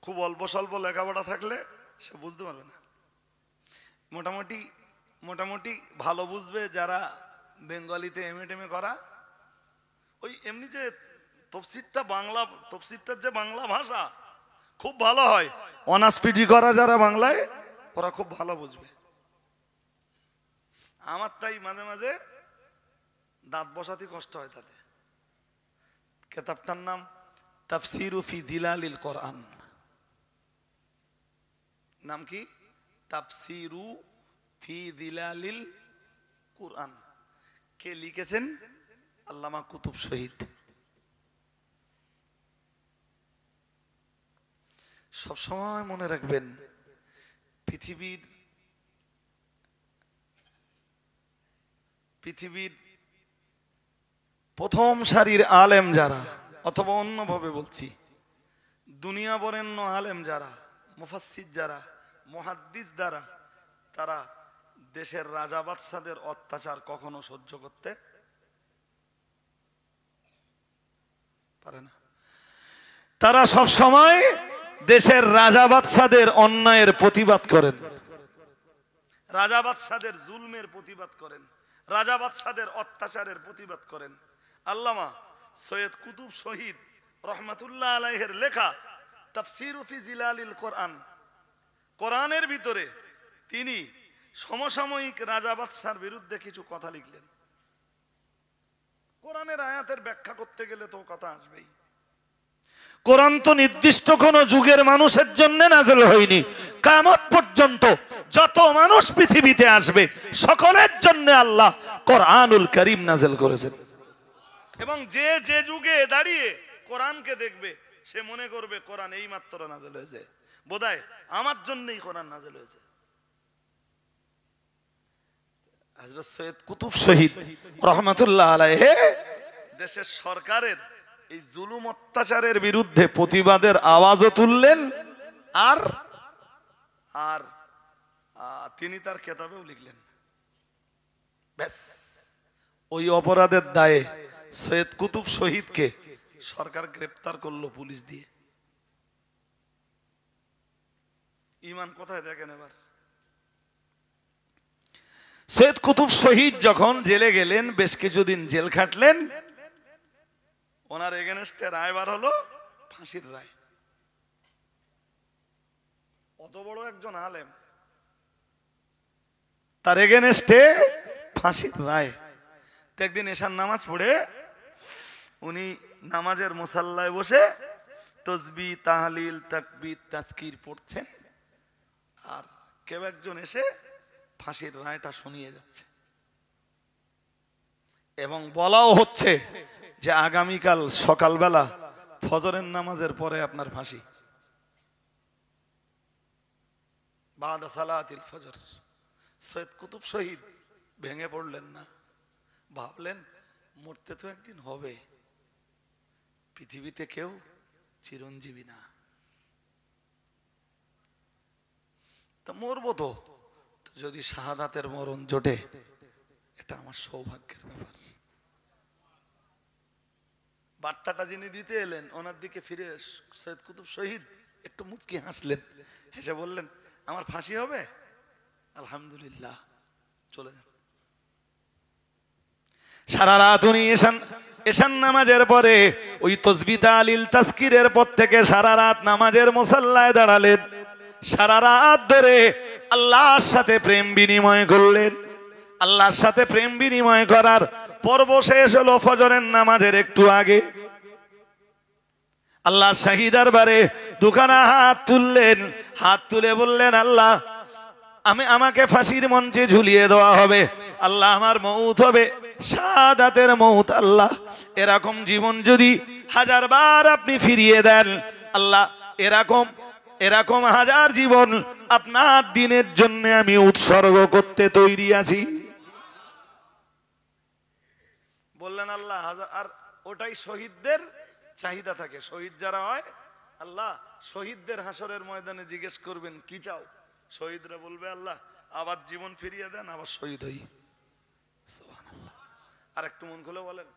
খুব অল্প স্বল্প লেখাপড়া থাকলে সে বুঝতে পারবে না। মোটামুটি মোটামুটি ভালো বুঝবে যারা বেঙ্গলিতে এমএ করা। ওই এমনি যে তফসিরটা বাংলা, তফসিরটার যে বাংলা ভাষা খুব ভালো হয়, অনার্স পিজি করা যারা বাংলায়, ওরা খুব ভালো বুঝবে। আমার তাই মাঝে মাঝে দাঁত বসাতে কষ্ট হয় তাতে। কিতাবটার নাম তাফসিরু ফি দিলালিল কোরআন। নাম কি? তাফসিরু ফি দিলালিল কোরআন। কে লিখেছেন? আল্লামা কুতুব শহীদ। সবসময় মনে রাখবেন, পৃথিবীর প্রথম সারির আলেম যারা, অথবা অন্যভাবে বলছি দুনিয়া বরেণ্য আলেম যারা, মুফাসসির যারা, মুহাদ্দিস যারা, তারা দেশের রাজা বাদশাদের অত্যাচার কখনো সহ্য করতে পারে না। তারা সব সময় দেশের রাজা বাদশাদের অন্যায়ের প্রতিবাদ করেন, রাজা বাদশাদের জুলমের প্রতিবাদ করেন, রাজা বাদশাদের অত্যাচারের প্রতিবাদ করেন। আল্লামা সৈয়দ কুতুব শহীদ রহমাতুল্লাহ আলাইহির লেখা তাফসিরু ফি জিলালিল কোরআন, কোরআনের ভিতরে তিনি সমসাময়িক রাজা বাদশার বিরুদ্ধে কিছু কথা লিখলেন। কোরআনের আয়াতের ব্যাখ্যা করতে গেলে তো কথা আসবেই। কোরআন তো নির্দিষ্ট কোন যুগের মানুষের জন্য নাযিল হয়নি। কিয়ামত পর্যন্ত যত মানুষ পৃথিবীতে আসবে সকলের জন্য আল্লাহ কোরআনুল কারীম নাযিল করেছেন। এবং যে যে যুগে দাঁড়িয়ে কোরআনকে দেখবে সে মনে করবে কোরআন এই মাত্র নাযিল হয়েছে, বোধহয় আমার জন্যই কোরআন নাযিল হয়েছে। হযরত সৈয়দ কুতুব শহীদ রহমাতুল্লাহ আলাইহি দেশের সরকারের এই জুলুম অত্যাচারের বিরুদ্ধে প্রতিবাদের আওয়াজও তুললেন, আর আর তিনি তার কিতাবেও লিখলেন। ব্যাস, ওই অপরাধের দায়ে সৈয়দ কুতুব শহীদকে সরকার গ্রেফতার করলো পুলিশ দিয়ে। ঈমান কোথায় দেখেন এবার। সৈয়দ কুতুব শহীদ যখন জেলে গেলেন, বেশ কিছুদিন জেল খাটলেন, ওনার এগেনস্টে রায় বার হলো ফাঁসির রায়। অত বড় একজন আলেম, তার এগেনস্টে ফাঁসির রায়। একদিন এশার নামাজ পড়ে উনি নামাজের মুসাল্লায় বসে তসবিহ, তাহলিল, তাকবীর, তাজকির পড়ছেন, আর কেউ একজন এসে ফাঁসির রায়টা শুনিয়ে যাচ্ছে, এবং বলাও হচ্ছে যে আগামীকাল সকালবেলা ফজরের নামাজের পরে আপনার ফাঁসি, বাদা সালাতিল ফজর। সৈয়দ কুতুব শহীদ ভেঙে পড়লেন না, ভাবলেন মরতে তো একদিন হবে, পৃথিবীতে কেউ চিরঞ্জীবী না, তা মরবো তো, যদি শাহাদাতের মরণ জোটে, এটা আমার সৌভাগ্যের ব্যাপার। বার্তাটা যিনি দিতে এলেন, ওনার দিকে ফিরে সৈয়দ কুতুব শহীদ একটু মুচকি হাসলেন, হেসে বললেন, আমার ফাঁসি হবে? আলহামদুলিল্লাহ, চলে যান। সারা রাত উনি এশান নামাজের পরে ওই তাসবিহ তাহলিল তাজকিরের পর থেকে সারা রাত নামাজের মুসাল্লায় দাঁড়ালেন। সারা রাত ধরে আল্লাহর সাথে প্রেম বিনিময় করলেন। আল্লাহর সাথে প্রেম বিনিময় করার পর্ব শেষ হলো ফজরের নামাজের একটু আগে। আল্লাহ শাহী দরবারে দুখানা হাত তুললেন, হাত তুলে বললেন, আল্লাহ আমাকে ফাঁসির মঞ্চে ঝুলিয়ে দেওয়া হবে, আল্লাহ আমার মউত হবে শাহাদাতের মউত। আল্লাহ এরকম জীবন যদি 1000 বার আপনি ফিরিয়ে দেন, আল্লাহ এরকম 1000 জীবন আপনার দিনের জন্য আমি উৎসর্গ করতে তৈরি আছি। বললেন আল্লাহ, আর ওটাই শহীদদের চাহিদা থাকে। শহীদ যারা হয়, আল্লাহ শহীদদের হাসরের ময়দানে জিজ্ঞেস করবেন, কি চাও? শহীদরা বলবে, আল্লাহ আবার জীবন ফিরিয়ে দেন, আবার শহীদ হই। সুবহানাল্লাহ। আর একটু মন খুলে বলেন,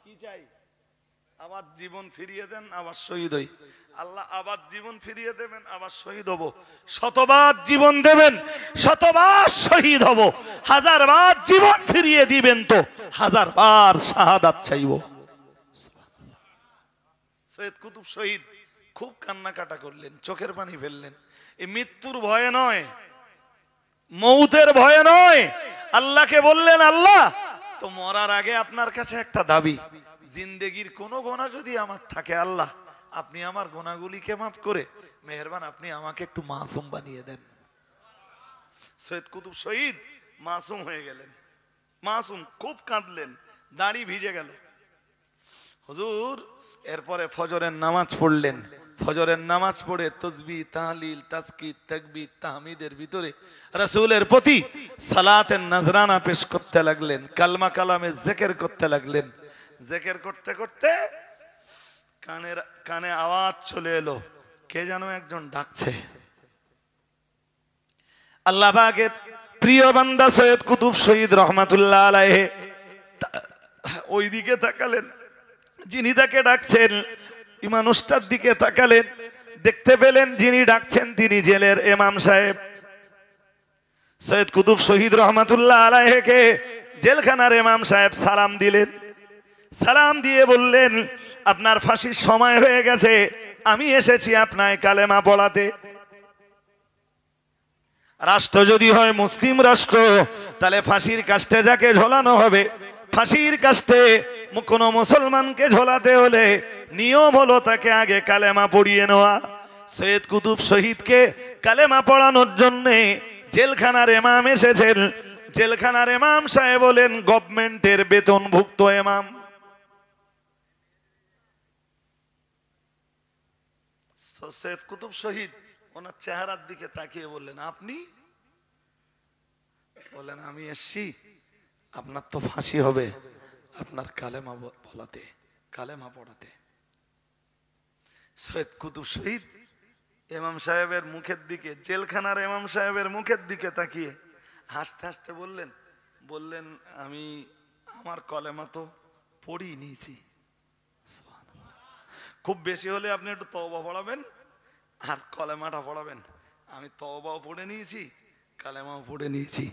কি চাই? আবার জীবন ফিরিয়ে দেন, আবার শহীদ হই। আল্লাহ আবার জীবন ফিরিয়ে দেবেন, আবার শহীদ হব। 100 বার জীবন দেবেন, 100 বার শহীদ হব। 1000 বার জীবন ফিরিয়ে দিবেন তো 1000 বার শাহাদাত চাইব। সৈয়দ কুতুব শহীদ খুব কান্নাকাটা করলেন, চোখের পানি ফেললেন। এই মৃত্যুর ভয়ে নয়, মউতের ভয়ে নয়, আল্লাহকে বললেন, আল্লাহ তো মরার আগে আপনার কাছে একটা দাবি, জিন্দেগির কোন গুনাহ যদি আমার থাকে, আল্লাহ আপনি আমার গুনাহগুলিকে মাফ করে মেহেরবান আপনি আমাকে একটু মাসুম বানিয়ে দেন। সৈয়দ কুতুব শহীদ মাসুম হয়ে গেলেন। মাসুম, খুব কাঁদলেন, দাড়ি ভিজে গেল। হুজুর এরপরে ফজরের নামাজ পড়লেন। ফজরের নামাজ পড়ে তাসবিহ তাহলিল তাজকির তাকবীর তাহমিদের ভিতরে রাসূলের প্রতি সালাতের নজরানা পেশ করতে লাগলেন, কালমা কালামে জিকির করতে লাগলেন। জিকির করতে করতে কানে আওয়াজ চলে এলো, কে যেন একজন ডাকছে। আল্লাহ পাকের প্রিয় বান্দা সৈয়দ কুতুব শহীদ রহমাতুল্লাহ আলাইহি ওইদিকে তাকালেন, যিনি তাকে ডাকছেন এই মানুষটার দিকে তাকালেন, দেখতে পেলেন যিনি ডাকছেন তিনি জেলের ইমাম সাহেব। সৈয়দ কুতুব শহীদ রহমাতুল্লাহ আলাইহিকে জেলখানার ইমাম সাহেব সালাম দিলেন। সালাম দিয়ে বললেন, আপনার ফাঁসির সময় হয়ে গেছে, আমি এসেছি আপনার কালেমা পড়াতে। রাষ্ট্র যদি হয় মুসলিম রাষ্ট্র, তাহলে ফাঁসির কাস্টে যাকে ঝোলানো হবে, ফাঁসির কাস্টে কোন মুসলমানকে ঝোলাতে হলে নিয়ম হলো তাকে আগে কালেমা পড়িয়ে নেওয়া। সৈয়দ কুতুব শহীদকে কালেমা পড়ানোর জন্য জেলখানার ইমাম এসেছেন। জেলখানার ইমাম সাহেব বলেন গভর্নমেন্টের বেতনভুক্ত ইমাম। সৈয়দ কুতুব শহীদ ওনার চেহারার দিকে তাকিয়ে বললেন, আপনি? বলেন, আমি এসছি আপনার তো ফাঁসি হবে, আপনার কালেমা বলাতে, কালেমা পড়াতে। সৈয়দ কুতুব শহীদ ইমাম সাহেবের মুখের দিকে, জেলখানার ইমাম সাহেবের মুখের দিকে তাকিয়ে হাসতে হাসতে বললেন আমি আমার কলেমা তো পড়িয়ে নিয়েছি। খুব বেশি হলে আপনি একটু তওবা পড়াবেন আর কলেমাটা পড়াবেন। আমি তওবাও পড়ে নিয়েছি, কালেমাও পড়ে নিয়েছি,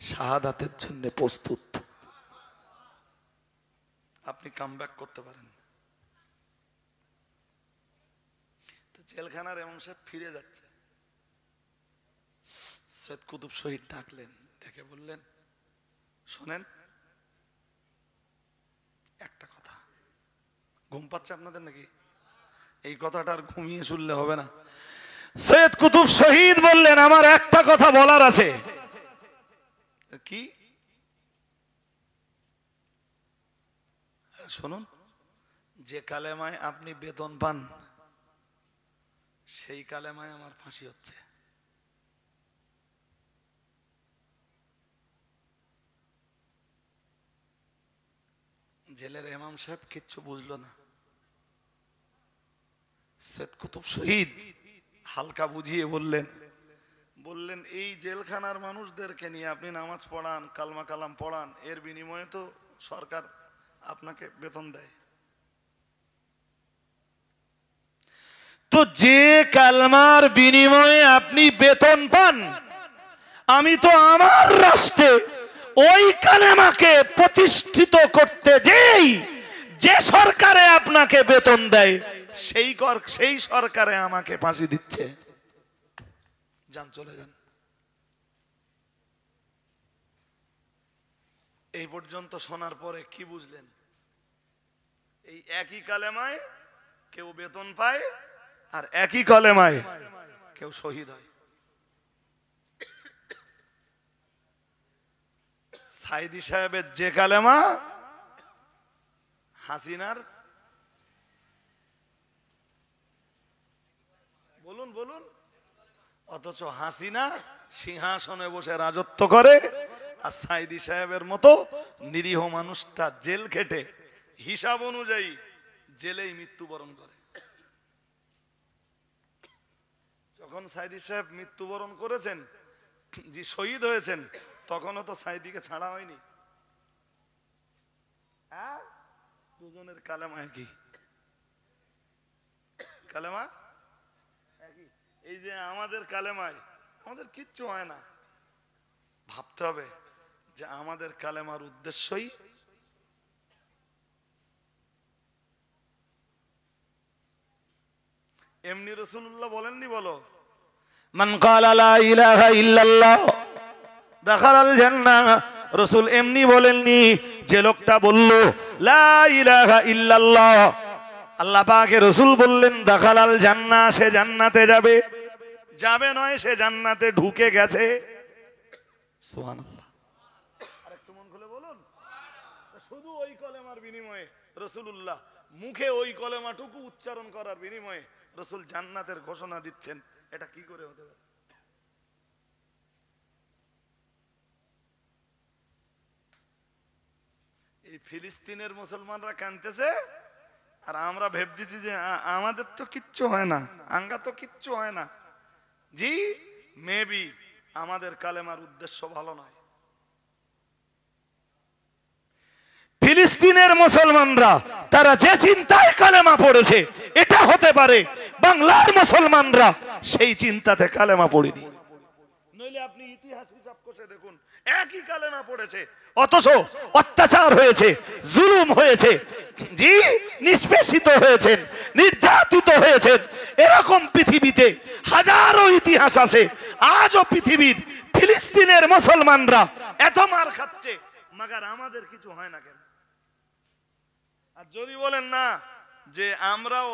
শাহাদাতের জন্য প্রস্তুত। আপনি কামব্যাক করতে পারেন। তো জেলখানার ইমাম সাহেব ফিরে যাচ্ছে। সৈয়দ কুতুব শহীদ ডাকলেন, ডেকে বললেন, শোনেন একটা কথা। ঘুম পাচ্ছে আপনাদের নাকি? এই কথাটা আর ঘুমিয়ে শুনলে হবে না। সৈয়দ কুতুব শহীদ বললেন, আমার একটা কথা বলার আছে। কি? শুনুন, যে কালেমায় আপনি বেতন পান সেই কালেমায় আমার ফাঁসি হচ্ছে। জেলের ইমাম সাহেব কিচ্ছু বুঝলো না। সৈয়দ কুতুব শহীদ হালকা বুঝিয়ে বললেন, বললেন এই জেলখানার মানুষদেরকে নিয়ে আপনি নামাজ পড়ান, কালমা কালাম পড়ান, এর বিনিময়ে তো সরকার আপনাকে বেতন দেয়। তো যে কালমার বিনিময়ে আপনি বেতন পান, আমি তো আমার রাষ্ট্রে ওই কালেমাকে প্রতিষ্ঠিত করতে যেই যে সরকারে আপনাকে বেতন দেয় সেই সরকারে আমাকে ফাঁসি দিচ্ছে। যান, চলে যান। এই পর্যন্ত শোনার পরে কি বুঝলেন? এই একই কালেমায় কেউ বেতন পায়, আর একই কালেমায় কেউ শহীদ হয়। সাইদি সাহেবের যে কালেমা, হাসিনার বলুন বলুন, অথচ হাসিনা সিংহাসনে বসে রাজত্ব করে, আর সাইদি সাহেবের মতো নিরীহ মানুষটা জেল খেটে হিসাব অনুযায়ী জেলেই মৃত্যুবরণ করে। যখন সাইদি সাহেব মৃত্যুবরণ করেছেন, যে শহীদ হয়েছেন, তখনও তো সাইদিকে ছাড়া হয়নি। দুজনের কালেমা একই, কালেমা একই। এই যে আমাদের কালেমায় আমাদের কিচ্ছু হয় না, ভাবতে হবে যে আমাদের কালেমার উদ্দেশ্যই এমনি রাসূলুল্লাহ বলেননি, বলো মান ক্বালা লা ইলাহা ইল্লাল্লাহ দাখালাল জান্নাহ। রাসূল এমনি বলেননি যে লোকটা বলল লা ইলাহা ইল্লাল্লাহ, আল্লাহ পাকের রাসূল বললেন দাখালাল জান্নাহ, সে জান্নাতে যাবে। যাবে নয়, সে জান্নাতে ঢুকে গেছে। সুবহানাল্লাহ। আরেকটু মন খুলে বলুন। শুধু ওই কলেমার বিনিময়ে রাসূলুল্লাহ মুখে ওই কলেমাটুকু উচ্চারণ করার বিনিময়ে রাসূল জান্নাতের ঘোষণা দিচ্ছেন, এটা কি করে হতে পারে? এই ফিলিস্তিনের মুসলমানরা কাঁদতেছে, আর আমরা ভেবতেছি যে আমাদের তো কিচ্ছু হয় না, আঙ্গা তো কিচ্ছু হয় না। জি, মেবি আমাদের কালেমার উদ্দেশ্য ভালো নয়। ফিলিস্তিনের মুসলমানরা তারা যে চিন্তায় কালেমা পড়েছে, এটা হতে পারে বাংলার মুসলমানরা সেই চিন্তাতে কালেমা পড়েনি। নইলে আপনি ইতিহাস হিসাব করে দেখুন, একই কালেমা পড়েছে, অথচ অত্যাচার হয়েছে, জুলুম হয়েছে, জি নিষ্পেষিত হয়েছেন, নির্যাতিত হয়েছেন। এরকম পৃথিবীতে হাজারো ইতিহাস আছে। আজও পৃথিবীর ফিলিস্তিনের মুসলমানরা এত মার খাচ্ছে, মাগার আমাদের কিছু হয় না কেন? আর যদি বলেন না যে আমরাও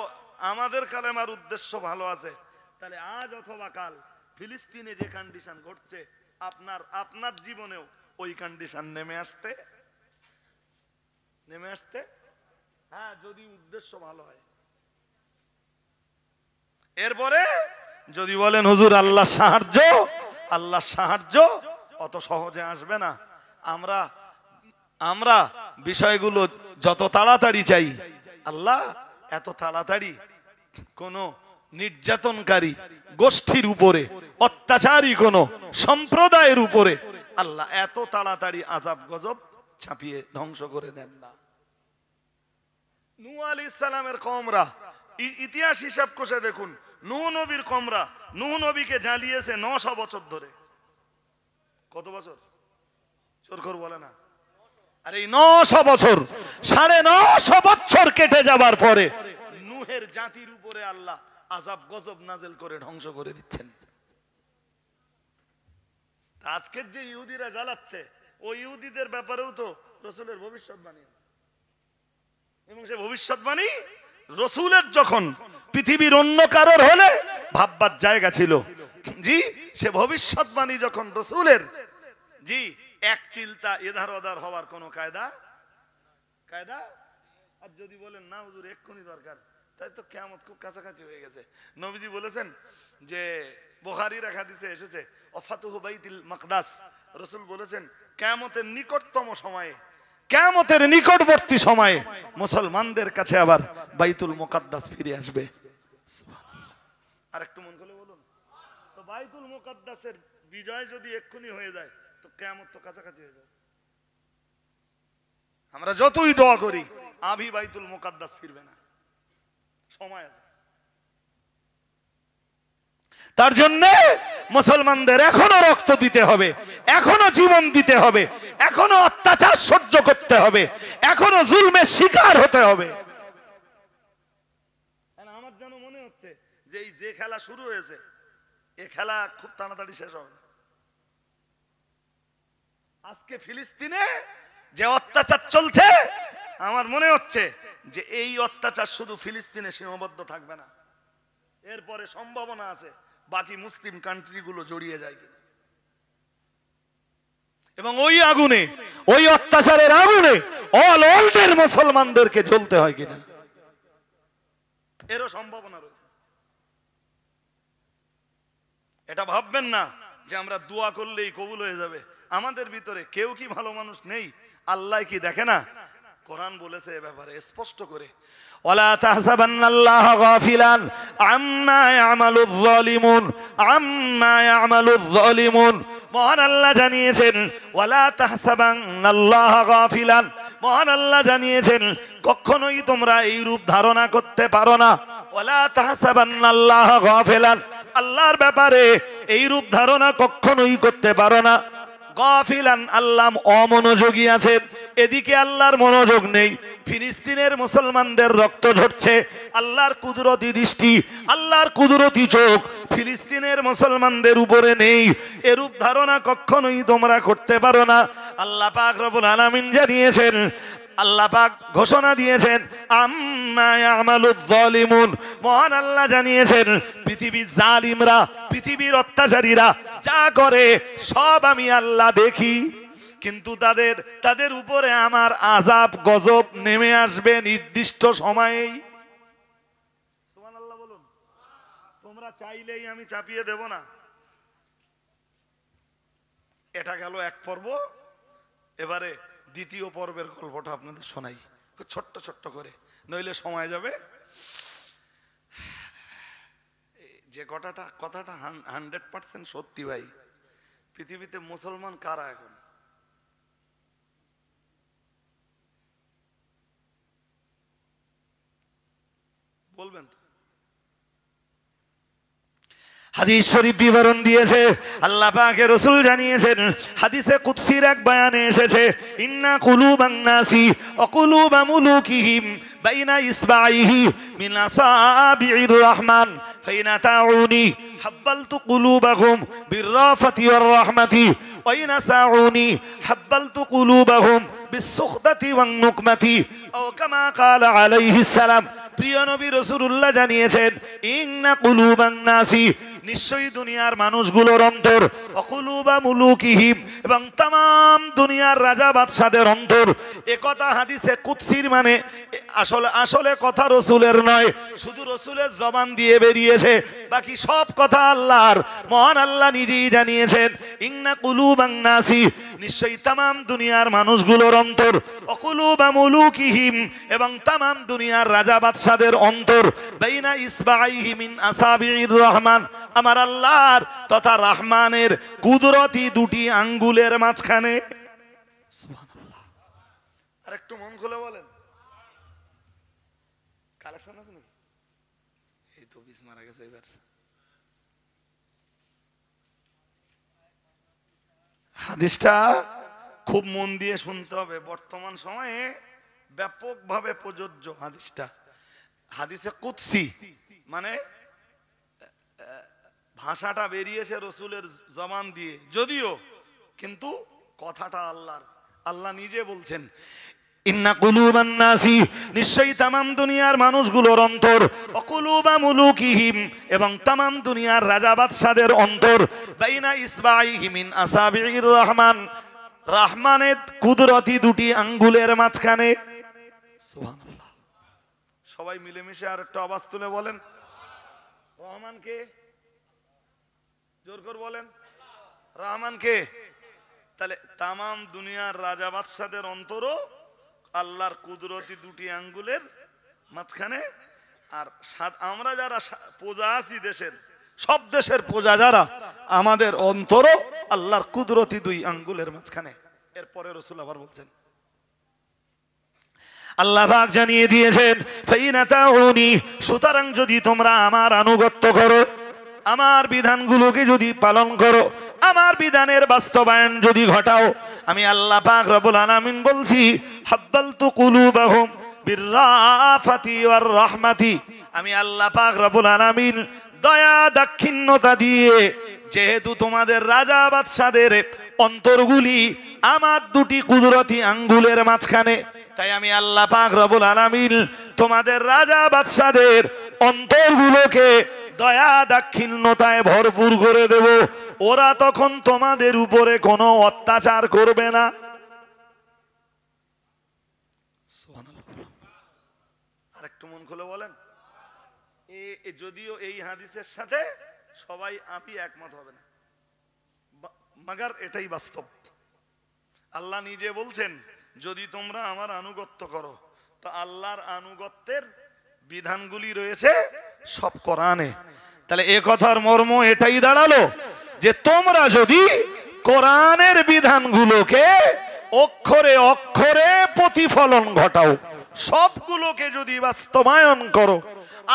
আমাদের কালেমার উদ্দেশ্য ভালো আছে, তাহলে আজ অথবা কাল ফিলিস্তিনে যে কন্ডিশন ঘটছে, আপনার জীবনেও ওই কন্ডিশন নেমে আসতে, হ্যাঁ, যদি উদ্দেশ্য ভালো হয়। এরপরে যদি বলেন হুজুর আল্লাহ সাহায্য অত সহজে আসবে না। আমরা বিষয়গুলো যত তাড়াতাড়ি চাই, আল্লাহ এত তাড়াতাড়ি কোন নির্যাতনকারী গোষ্ঠীর উপরে, অত্যাচারী কোন সম্প্রদায়ের উপরে আল্লাহ এত তাড়াতাড়ি আযাব গজব চাপিয়ে ধ্বংস করে দেন না। নূহ আলাইহিস সালামের কওমরা, ইতিহাস হিসাব করে দেখুন, নূহ নবীর কওমরা নূহ নবীকে জ্বালিয়েছে 900 বছর ধরে। কত বছর? চোরখোর বলে না। আর এই 900 বছর, 950 বছর কেটে যাবার পরে নূহের জাতির উপরে আল্লাহ আযাব গজব নাযিল করে ধ্বংস করে দিচ্ছেন। আজকের যে ইহুদিরা জ্বালাচ্ছে, ওই ইহুদিদের ব্যাপারেও তো রাসূলের ভবিষ্যৎবাণী, এবং সে ভবিষ্যৎবাণী রাসূলের যখন পৃথিবীর অন্য কারোর হলে ভাববার জায়গা ছিল, জি সে ভবিষ্যৎবাণী যখন রাসূলের, জি এক চিলতা এধার ওধার হওয়ার কোনো কায়দা। আর যদি বলেন না হুজুর এক্ষুনি দরকার, তাই তো কিয়ামত খুব কাছাকাছি হয়ে গেছে। নবীজি বলেছেন যে বুখারীর হাদিসে এসেছে ওয়াফাতুহু বাইতুল মাকদাস, রাসূল বলেছেন কিয়ামতের নিকটতম সময়ে, কিয়ামতের নিকটবর্তী সময়ে মুসলমানদের কাছে আবার বাইতুল মুকাদ্দাস ফিরে আসবে। সুবহানাল্লাহ। আর একটু মন খুলে বলুন তো, বাইতুল মুকাদ্দাসের বিজয় যদি এক্ষুনি হয়ে যায় তো কিয়ামত তো কাছাকাছি হয়ে যাবে। আমরা যতই দোয়া করি আভি বাইতুল মুকাদ্দাস ফিরবে না, সময় আছে। তার জন্য মুসলমানদের এখনো রক্ত দিতে হবে, এখনো জীবন দিতে হবে, এখনো অত্যাচার সহ্য করতে হবে, এখনো জুলমের শিকার হতে হবে। আমার যেন মনে হচ্ছে যে এই যে খেলা শুরু হয়েছে এ খেলা খুব তাড়াতাড়ি শেষ হবে। আজকে ফিলিস্তিনে যে অত্যাচার চলছে আমার মনে হচ্ছে যে এই অত্যাচার শুধু ফিলিস্তিনে সীমাবদ্ধ থাকবে না, এরপরে সম্ভাবনা আছে বাকি মুসলিম কান্ট্রিগুলো জড়িয়ে যায় কিনা, এবং ওই আগুনে, ওই অত্যাচারের আগুনে অল ওয়ার্ল্ডের মুসলমানদেরকে জ্বলতে হয় কিনা, এরও সম্ভাবনা রয়েছে। এটা ভাববেন না যে আমরা দোয়া করলেই কবুল হয়ে যাবে। আমাদের ভিতরে কেউ কি ভালো মানুষ নেই? আল্লাহ কি দেখে না? কোরআন বলেছে এ ব্যাপারে স্পষ্ট করে, ওয়ালা তাহসাবান্নাল্লাহা গাফিলান আম্মা ইয়ামালুয যালিমুন, আম্মা ইয়ামালুয যালিমুন। মহান আল্লাহ জানিয়েছেন ওয়ালা তাহসাবান্নাল্লাহা গাফিলান, মহান আল্লাহ জানিয়েছেন কখনোই তোমরা এই রূপ ধারণা করতে পারো না। ওয়ালা তাহসাবান্নাল্লাহা গাফিলান, আল্লাহর ব্যাপারে এই রূপ ধারণা কখনোই করতে পারো না। গাফিলান, আল্লাহ অমনোযোগী আছেন, এদিকে আল্লাহর মনোযোগ নেই। ফিলিস্তিনের মুসলমানদের রক্ত ঝরছে, আল্লাহর কুদরতি দৃষ্টি, আল্লাহর কুদরতি চোখ ফিলিস্তিনের মুসলমানদের উপরে নেই। এরূপ ধারণা কখনোই তোমরা করতে পারো না। আল্লাহ পাক রব্বুল আলামিন জানিয়েছেন, আল্লাহ পাক ঘোষণা দিয়েছেন আম্মা ইয়ামালুয যালিমুন, মহান আল্লাহ জানিয়েছেন পৃথিবীর জালিমরা, পৃথিবীর অত্যাচারীরা যা করে সব আমি আল্লাহ দেখি, কিন্তু তাদের উপরে আমার আযাব গজব নেমে আসবে নির্দিষ্ট সময়েই। সুবহানাল্লাহ বলুন। তোমরা চাইলেই আমি চাপিয়ে দেব না। এটা গেল এক পর্ব, এবারে দ্বিতীয় পর্বের গল্পটা আপনাদের শোনাই ছোট্ট ছোট্ট করে, নইলে সময় যাবে। যে কথাটা 100% সত্যি ভাই। পৃথিবীতে মুসলমান কারা এখন? বলবেন তো? হাদিস শরীফ বিবরণ দিয়েছে, আল্লাহ পাকের রাসূল জানিয়েছেন, হাদিসে কুদসির এক বয়ানে এসেছে, ইন্না কুলুবান নাসি ওয়া কুলুবা মুলুকিহিম বাইনা ইসবাইহি মিন আসাবির রহমান ফাইনা তাউনি হাব্বালতু কুলুবাহুম বিররাফাতি ওয়ার রাহমাতি ওয়া ইন সাউনি হাব্বালতু কুলুবাহুম বিসসুখদাতি ওয়ান নুকমাতি ও কামা ক্বালা আলাইহিস সালাম। প্রিয় নবী রাসূলুল্লাহ জানিয়েছেন, ইন্না কুলুবান নাসি, নিশ্চয়ই দুনিয়ার মানুষগুলোর অন্তর, অকুলুবা মুলুকিহিম, এবং তাম দুনিয়ার রাজা বাদশাদের অন্তর। একথা হাদিসে কুদসির মানে আসলে কথা রসুলের নয়, শুধু রসুলের জবান দিয়ে বেরিয়েছে, বাকি সব কথা আল্লাহর। মহান আল্লাহ নিজেই জানিয়েছেন, ইন্না কুলুবান নাসি, নিশ্চয়ই তাম দুনিয়ার মানুষগুলোর অন্তর, অকুলুবা মুলুকিহিম, এবং তাম দুনিয়ার রাজা বাদশাদের অন্তর, বাইনা ইসবাইহি মিন আসাবির রহমান, আমার আল্লাহর তথা রহমানের কুদরতি দুটি আঙ্গুলের মাঝখানে। সুবহানাল্লাহ। আর একটু মন খুলে বলেন, কালেকশন আছে নাকি? এই তো 20 মারা গেছে এবার। হাদিসটা খুব মন দিয়ে শুনতে হবে, বর্তমান সময়ে ব্যাপকভাবে প্রযোজ্য হাদিসটা। হাদিসে কুদসি মানে ভাষাটা বেরিয়েছে রসুলের জবান দিয়ে যদিও, কিন্তু কথাটা আল্লাহর। আল্লাহ নিজে বলছেন, ইন্না কুলুবান নাসি, নিশ্চয়ই তামাম দুনিয়ার মানুষগুলোর অন্তর, অকুলুবা মুলুকিহিম, এবং তামাম দুনিয়ার রাজা বাদশাদের অন্তর, বাইনা ইসবাইহি মিন আসাবির রহমান, রহমানের কুদরতি দুটি আঙ্গুলের মাঝখানে। সুবহানাল্লাহ। সবাই মিলেমিশে আর একটা আওয়াজ তুলে বলেন, রহমান কে? জোর করে বলেন, রহমান কে? তাহলে তামাম দুনিয়ার রাজা বাদশাদের অন্তরও আল্লাহর কুদরতি দুটি আঙ্গুলের মাঝখানে। আর আমরা যারা প্রজা আছি দেশের, সব দেশের প্রজা যারা, আমাদের অন্তরও আল্লাহর কুদরতি 2 আঙ্গুলের মাঝখানে। এরপরে রাসূল আবার বলছেন, আল্লাহ পাক জানিয়ে দিয়েছেন ফাইনাতাউনি, সুতরাং যদি তোমরা আমার আনুগত্য করো, আমার বিধানগুলোকে যদি পালন করো, আমার বিধানের বাস্তবায়ন যদি ঘটাও, আমি আল্লাহ পাক রব্বুল আলামিন বলছি হাব্বালতু কুলুবাহুম বিররাফাতি ওয়ার রাহমাতি, আমি আল্লাহ পাক রব্বুল আলামিন দয়া দাক্ষিণ্যতা দিয়ে, যেহেতু তোমাদের রাজা বাদশাদের অন্তরগুলি আমার 2টি কুদরতি আঙ্গুলের মাঝখানে, তাই আমি আল্লাহ পাক রব্বুল আলামিন তোমাদের রাজা বাদশাদের অন্তরগুলোকে দয়া দাক্ষিণ্যতায় ভরপুর করে দেব। ওরা তখন তোমাদের উপরে কোনো অত্যাচার করবে না। আর একটু মন খুলে বলেন, যদিও এই হাদিসের সাথে সবাই আপনি একমত হবে না, মাগার এটাই বাস্তব। আল্লাহ নিজে বলছেন যদি তোমরা আমার আনুগত্য করো, তো আল্লাহর আনুগত্যের বিধানগুলি রয়েছে সব কোরআনে। তাহলে এ কথার মর্ম এটাই দাঁড়ালো যে তোমরা যদি কোরআনের বিধানগুলোকে অক্ষরে অক্ষরে প্রতিফলন ঘটাও, সবগুলোকে যদি বাস্তবায়ন করো,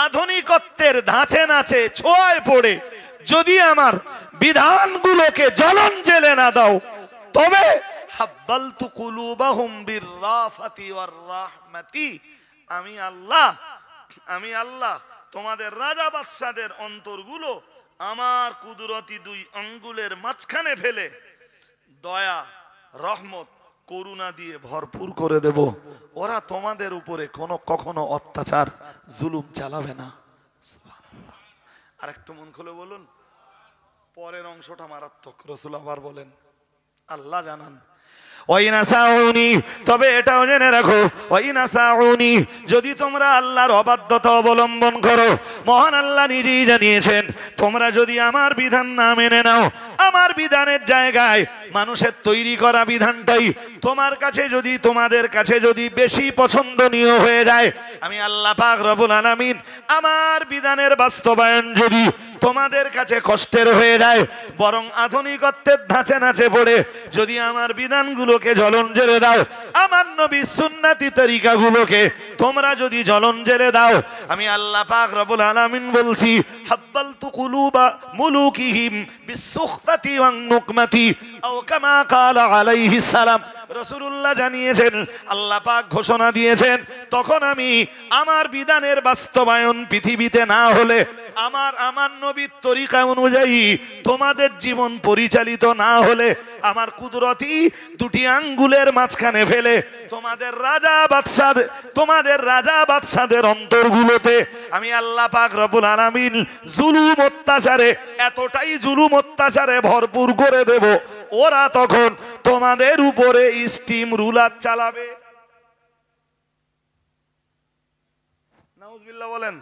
আধুনিকত্বের ধাঁচে নাচে ছোঁয়ায় পড়ে যদি আমার বিধানগুলোকে জ্বলন জেলে না দাও, তবে হাব্বালতু কুলুবাহুম বিররাফাতি ওয়ার রাহমাতি, আমি আল্লাহ তোমাদের রাজা বাদশাদের অন্তরগুলো আমার কুদরতি 2 আঙ্গুলের মাঝখানে ফেলে দয়া রহমত করুণা দিয়ে ভরপুর করে দেব। ওরা তোমাদের উপরে কখনো অত্যাচার জুলুম চালাবে না। সুবহানাল্লাহ। আর একটু মন খুলে বলুন, পরের অংশটা মারাত্মক। রাসূল আবার বলেন, আল্লাহ জানান ওয়াইনাসাউনি, তবে এটাও জেনে রাখো, ওয়াইনাসাউনি, যদি তোমরা আল্লাহর অবাধ্যতা অবলম্বন করো, মহান আল্লাহ নিজেই জানিয়েছেন তোমরা যদি আমার বিধান না মেনে নাও, আমার বিধানের জায়গায় মানুষের তৈরি করা বিধানটাই তোমাদের কাছে যদি বেশি পছন্দনীয় হয়ে যায়, আমি আল্লাহ পাক রব্বুল আলামিন আমার বিধানের বাস্তবায়ন যদি তোমাদের কাছে কষ্টের হয়ে যায়, বরং আধুনিকত্বের ধাঁচে নাচে পড়ে যদি আমার বিধানগুলোকে জ্বলন জেলে দাও, আমার নবী সুন্নতি তরিকাগুলোকে তোমরা যদি জ্বলন জেলে দাও, আমি আল্লাহ পাক রব্বুল আলামিন বলছি হাব্বালতু কুলুবা মুলুকিহিম বিসুখতাতি ওয়ান নুকমাতি আও কামা ক্বালা আলাইহিস সালাম। রাসূলুল্লাহ জানিয়েছেন, আল্লাহ পাক ঘোষণা দিয়েছেন, তখন আমি আমার বিধানের বাস্তবায়ন পৃথিবীতে না হলে, আমার নবীর তরিকা অনুযায়ী তোমাদের জীবন পরিচালিত না হলে, আমার কুদরতি 2টি আঙ্গুলের মাঝখানে ফেলে তোমাদের রাজা বাদশাদের অন্তরগুলোতে আমি আল্লাহ পাক রব্বুল আলামিন জুলুম অত্যাচারে, এতটাই জুলুম অত্যাচারে ভরপুর করে দেব, ওরা তখন তোমাদের উপরে স্টিম রুলার চালাবে। নাউজুবিল্লাহ বলেন।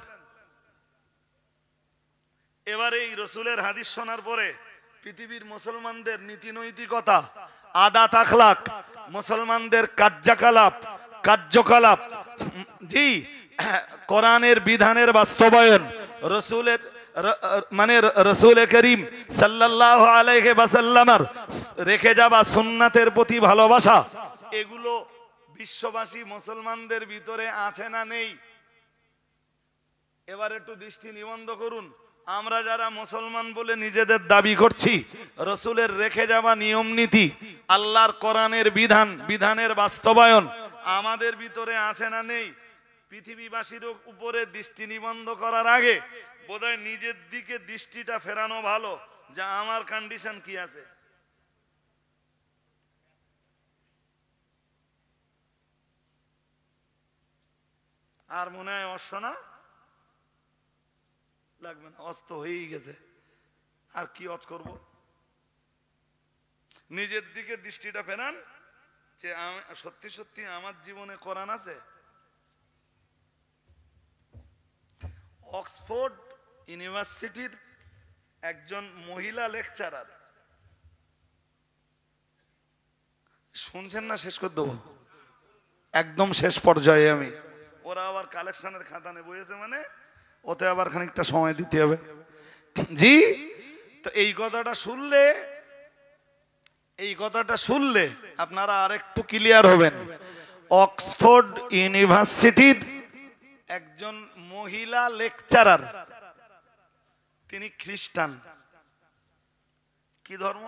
এবারে এই রাসূলের হাদিস শোনার পরে পৃথিবীর মুসলমানদের নীতি নৈতিকতা, আদাত আখলাক, মুসলমানদের কার্যকলাপ, জি কোরআনের বিধানের বাস্তবায়ন, রাসূল করিম সাল্লাল্লাহু আলাইহি ওয়াসাল্লামের রেখে যাওয়া সুন্নাতের প্রতি ভালোবাসা, এগুলো বিশ্ববাসী মুসলমানদের ভিতরে আছে না নেই? এবার একটু দৃষ্টি নিবন্ধ করুন। আমরা যারা মুসলমান বলে নিজেদের দাবি করছি, রাসূলের রেখে যাওয়া নিয়ম নীতি, আল্লাহর কোরআনের বিধানের বাস্তবায়ন আমাদের ভিতরে আছে না নেই? পৃথিবীবাসীর উপরে দৃষ্টি নিবন্ধ করার আগে বোধহয় নিজের দিকে দৃষ্টিটা ফেরানো ভালো, যে আমার কন্ডিশন কি আছে। আর মনে হয় অশোনা লাগবে না, অস্ত হয়েই গেছে, আর কি অত করব? নিজের দিকে দৃষ্টিটা ফেরান, যে সত্যি সত্যি আমার জীবনে কোরআন আছে। অক্সফোর্ড ইউনিভার্সিটির একজন মহিলা লেকচারার, শুনছেন না? শেষ করে দেবো, একদম শেষ পর্যায়ে আমি। ওরা আবার কালেকশনের খাতা নিয়ে বসেছে, মানে ওতে আবার খানিকটা সময় দিতে হবে। জি। তো এই কথাটা শুনলে আপনারা আরেকটু ক্লিয়ার হবেন। অক্সফোর্ড ইউনিভার্সিটির একজন মহিলা লেকচারার, তিনি খ্রিস্টান। কি ধর্ম?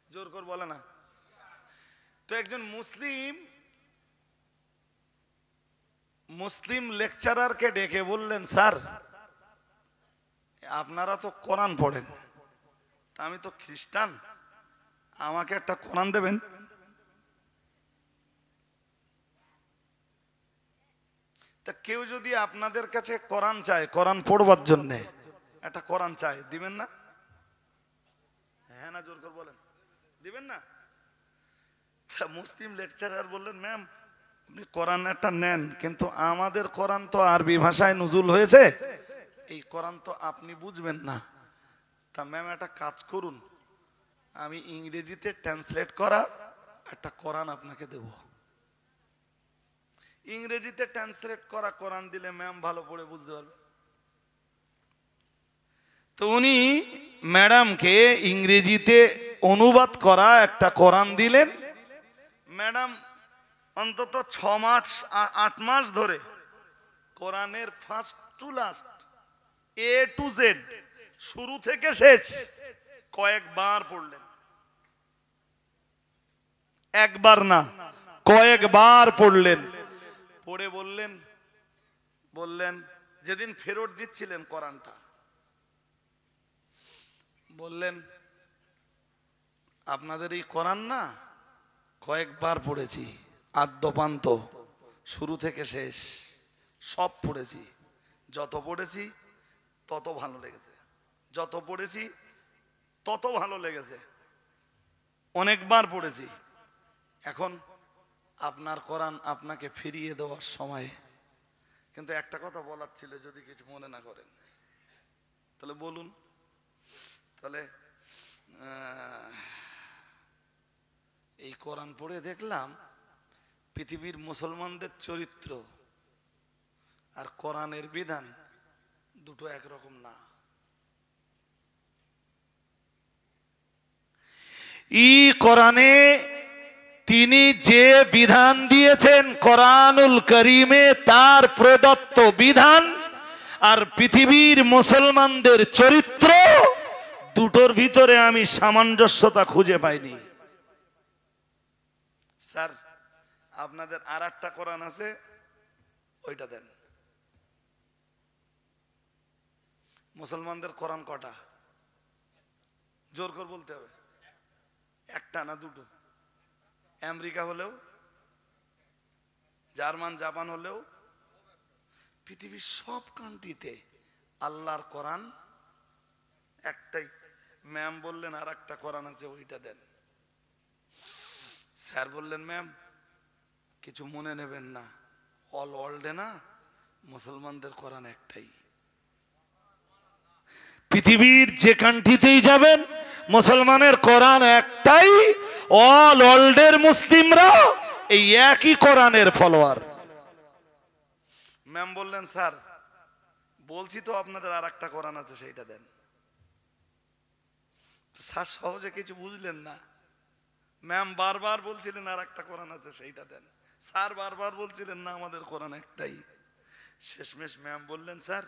জোর করে বলে না। তো একজন মুসলিম লেকচারারকে ডেকে বললেন, স্যার আপনারা তো কোরআন পড়েন, তা আমি তো খ্রিস্টান, আমাকে একটা কোরআন দেবেন? তা কেউ যদি আপনাদের কাছে কোরআন চায়, কোরআন পড়বার জন্য একটা কোরআন চায়, দিবেন না? হ্যাঁ না জোর করে বলেন, দিবেন না? তা মুসলিম লেকচারার বললেন, ম্যাম আপনি কোরআন একটা নেন, কিন্তু আমাদের কোরআন তো আরবি ভাষায় নুজুল হয়েছে, এই কোরআন তো আপনি বুঝবেন না। তা ম্যাম একটা কাজ করুন, আমি ইংরেজিতে ট্রান্সলেট করা একটা কোরআন আপনাকে দেব। ইংরেজিতে ট্রান্সলেট করা কোরআন দিলে ম্যাম ভালো পড়ে বুঝতে পারবে। তো উনি ম্যাডামকে ইংরেজিতে অনুবাদ করা একটা কোরআন দিলেন। ম্যাডাম অন্তত 8 মাস ধরে কোরআনের first to last A to Z, শুরু থেকে শেষ কয়েকবার পড়লেন। একবার না, কয়েকবার পড়লেন। পড়ে বললেন যেদিন ফেরত দিচ্ছিলেন কোরআনটা, বললেন আপনাদের এই কোরআন না কয়েকবার পড়েছি, আদ্যপান্ত, শুরু থেকে শেষ সব পড়েছি, যত পড়েছি তত ভালো লেগেছে, যত পড়েছি তত ভালো লেগেছে, অনেকবার পড়েছি। এখন আপনার কোরআন আপনাকে ফিরিয়ে দেওয়ার সময়। কিন্তু একটা কথা বলার ছিল, যদি কিছু মনে না করেন তাহলে বলুন। তাহলে এই কোরআন পড়ে দেখলাম পৃথিবীর মুসলমানদের চরিত্র আর কোরআনের বিধান দুটো একরকম না। এই কোরআনে তিনি যে বিধান দিয়েছেন কোরআনুল কারীমে, তার প্রদত্ত বিধান আর পৃথিবীর মুসলমানদের চরিত্র, দুটোর ভিতরে আমি সামঞ্জস্যতা খুঁজে পাইনি। স্যার আপনাদের আর একটা কোরআন আছে, ওইটা দেন। মুসলমানদের কোরআন কটা? জোর করে বলতে হবে, একটা না দুটো? আমেরিকা হলেও, জার্মান, জাপান হলেও, পৃথিবীর সব কান্ট্রিতে আল্লাহর কোরআন একটাই। ম্যাম বললেন আর একটা কোরআন আছে, ওইটা দেন। স্যার বললেন, ম্যাম কিছু মনে নেবেন না, অল ওয়ার্ল্ডে না মুসলমানদের কোরআন একটাই। পৃথিবীর যে কান্ট্রিতেই যাবেন মুসলমানের কোরআন একটাই, অল ওয়ার্ল্ডের মুসলিমরা এই একই কোরআনের ফলোয়ার। ম্যাম বললেন, স্যার বলছি তো আপনাদের আর একটা কোরআন আছে, সেইটা দেন। স্যার সহজে কিছু বুঝলেন না। ম্যাম বারবার বলছিলেন আর একটা কোরআন আছে, সেইটা দেন। স্যার বারবার বলছিলেন না, আমাদের কোরআন একটাই। শেষমেশ ম্যাম বললেন, স্যার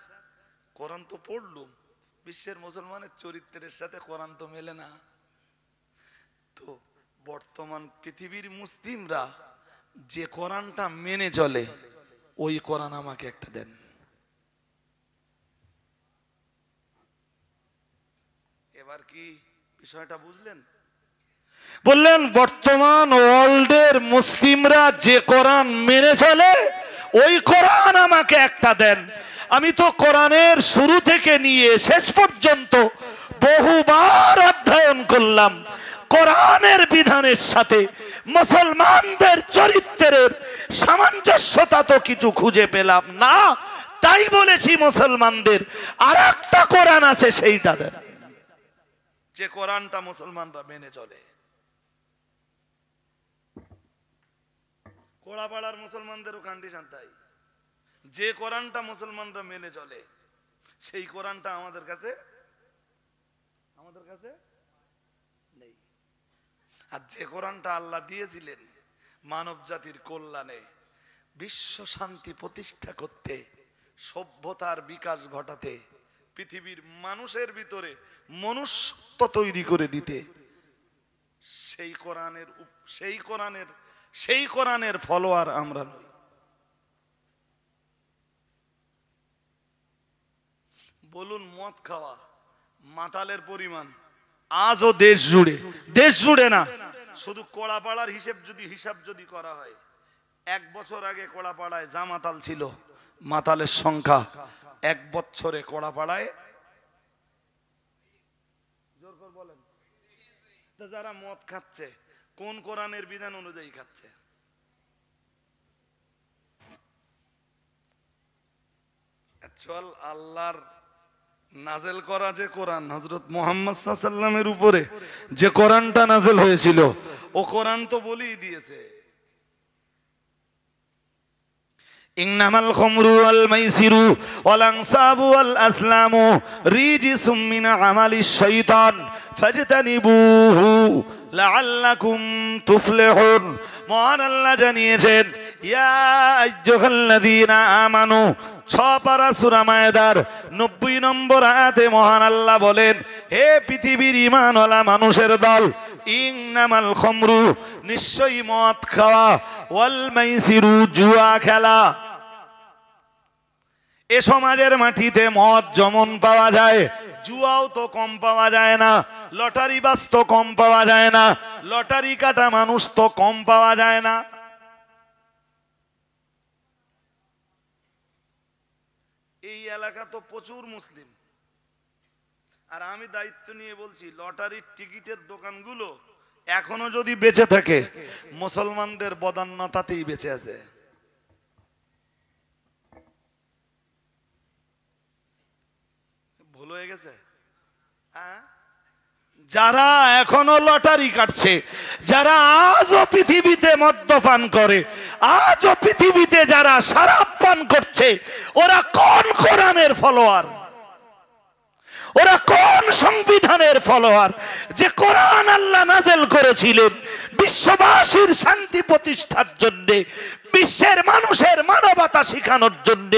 কোরআন তো পড়লুম, বিশ্বের মুসলমানের চরিত্রের সাথে কোরআন তো মেলে না। তো বর্তমান পৃথিবীর মুসলিমরা যে কোরআনটা মেনে চলে, ওই কোরআন আমাকে একটা দেন। এবার কি বিষয়টা বুঝলেন? বললেন বর্তমান ওয়ার্ল্ডের মুসলিমরা যে কোরআন মেনে চলে, ওই কোরআন আমাকে একটা দেন। আমি তো কোরআনের শুরু থেকে নিয়ে শেষ পর্যন্ত বহুবার অধ্যয়ন করলাম, কোরআনের বিধানের সাথে মুসলমানদের চরিত্রের সামঞ্জস্যতা তো কিছু খুঁজে পেলাম না। তাই বলেছি মুসলমানদের আর একটা কোরআন আছে, সেইটা দেন, যে কোরআনটা মুসলমানরা মেনে চলে। কোড়াপাড়ার মুসলমানদেরও কন্ডিশন তাই, যে কোরআনটা মুসলমানরা মেনে চলে সেই কোরআনটা আমাদের কাছে নেই। আর যে কোরআনটা আল্লাহ দিয়েছিলেন মানব জাতির কল্যাণে, বিশ্ব শান্তি প্রতিষ্ঠা করতে, সভ্যতার বিকাশ ঘটাতে, পৃথিবীর মানুষের ভিতরে মনুষ্যত্ব তৈরি করে দিতে, সেই কোরআনের ফলোয়ার আমরা নই। বলুন, মদ খাওয়া মাতালের পরিমাণ আজও দেশ জুড়ে না, শুধু কোড়াপাড়ার হিসাব যদি করা হয়, 1 বছর আগে কোড়াপাড়ায় যা মাতাল ছিল, মাতালের সংখ্যা 1 বছরে কোড়াপাড়ায়, জোর করে বলেন, যারা মদ খাচ্ছে কোন কোরআনের বিধান অনুযায়ী খাচ্ছে? অ্যাকচুয়াল আল্লাহর নাজেল করা যে কোরআন, হযরত মুহাম্মদ সাল্লাল্লাহু আলাইহি ওয়াসাল্লামের উপরে যে কোরআনটা নাজেল হয়েছিল, ও কোরআন তো বলেই দিয়েছে, ইন্নামাল খামরু ওয়াল মাইসিরু ওয়াল আনসাবু ওয়াল আসলামু রিজসুম মিন আমালিশ শাইতান ফাজতানিবুহু লাআল্লাকুম তুফলিহুন। মহান আল্লাহ জানিয়েছেন, ইয়া আইয়ুহাল্লাযীনা আমানু, 6 পারা সূরা মায়েদার 90 নম্বর আয়াতে মহান আল্লাহ বলেন, হে পৃথিবীর ঈমানওয়ালা মানুষের দল, ইন্নামাল খামরু, নিশ্চয়ই মদ খাওয়া, ওয়াল মাইসিরু, জুয়া খেলা। এ সমাজের মাটিতে মদ যেমন পাওয়া যায়, জুয়াও তো কম পাওয়া যায় না, লটারি বাজ তো কম পাওয়া যায় না, লটারি কাটা মানুষ তো কম পাওয়া যায় না। এই এলাকা তো প্রচুর মুসলিম, আর আমি দায়িত্ব নিয়ে বলছি, লটারির টিকিটের দোকানগুলো এখনো যদি বেঁচে থাকে, মুসলমানদের বদান্যতাতেই বেঁচে আছে। ভুল হয়ে গেছে? হ্যাঁ, যারা এখনো লটারি কাটছে, যারা আজও পৃথিবীতে মদ্যপান করে, আজও পৃথিবীতে যারা শরাব পান করছে, ওরা কোন কোরআনের ফলোয়ার? ওরা কোন সংবিধানের ফলোয়ার? যে কোরআন আল্লাহ নাযিল করেছিলেন বিশ্ববাসীর শান্তি প্রতিষ্ঠার জন্য, বিশ্বের মানুষের মানবতা শেখানোর জন্য,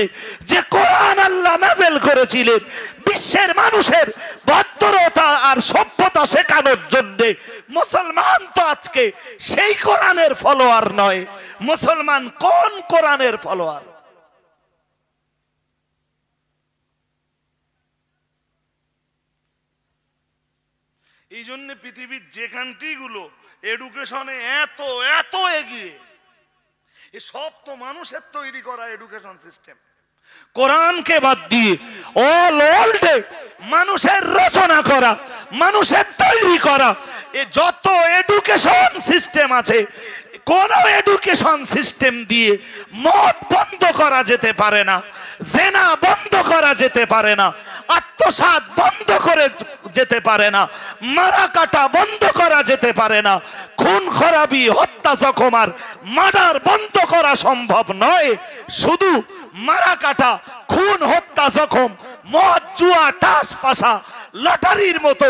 যে কোরআন আল্লাহ নাযিল করেছিলেন বিশ্বের মানুষের ভদ্রতা আর সভ্যতা শেখানোর জন্য, মুসলমান তো আজকে সেই কোরআনের ফলোয়ার নয়। মুসলমান কোন কোরআনের ফলোয়ার? এই জন্য পৃথিবীর যে কান্ট্রিগুলো এডুকেশনে এত এত এগিয়ে, এ সব তো মানুষের তৈরি করা এডুকেশন সিস্টেম। কোরআনকে বাদ দিয়ে অল ওয়ার্ল্ডে মানুষের রচনা করা, মানুষের তৈরি করা এ যত এডুকেশন সিস্টেম আছে, কোন এডুকেশন সিস্টেম দিয়ে মদ বন্ধ করা যেতে পারে না, জেনা বন্ধ করা যেতে পারে না, আত্মসাৎ বন্ধ করে যেতে পারে না, মারা কাটা বন্ধ করা যেতে পারে না, খুন খরাবি, হত্যা, জখম আর মার্ডার বন্ধ করা সম্ভব নয়। শুধু মারা কাটা, খুন, হত্যা, জখম, মদ, জুয়া, টাস পাশা, লটারির মতো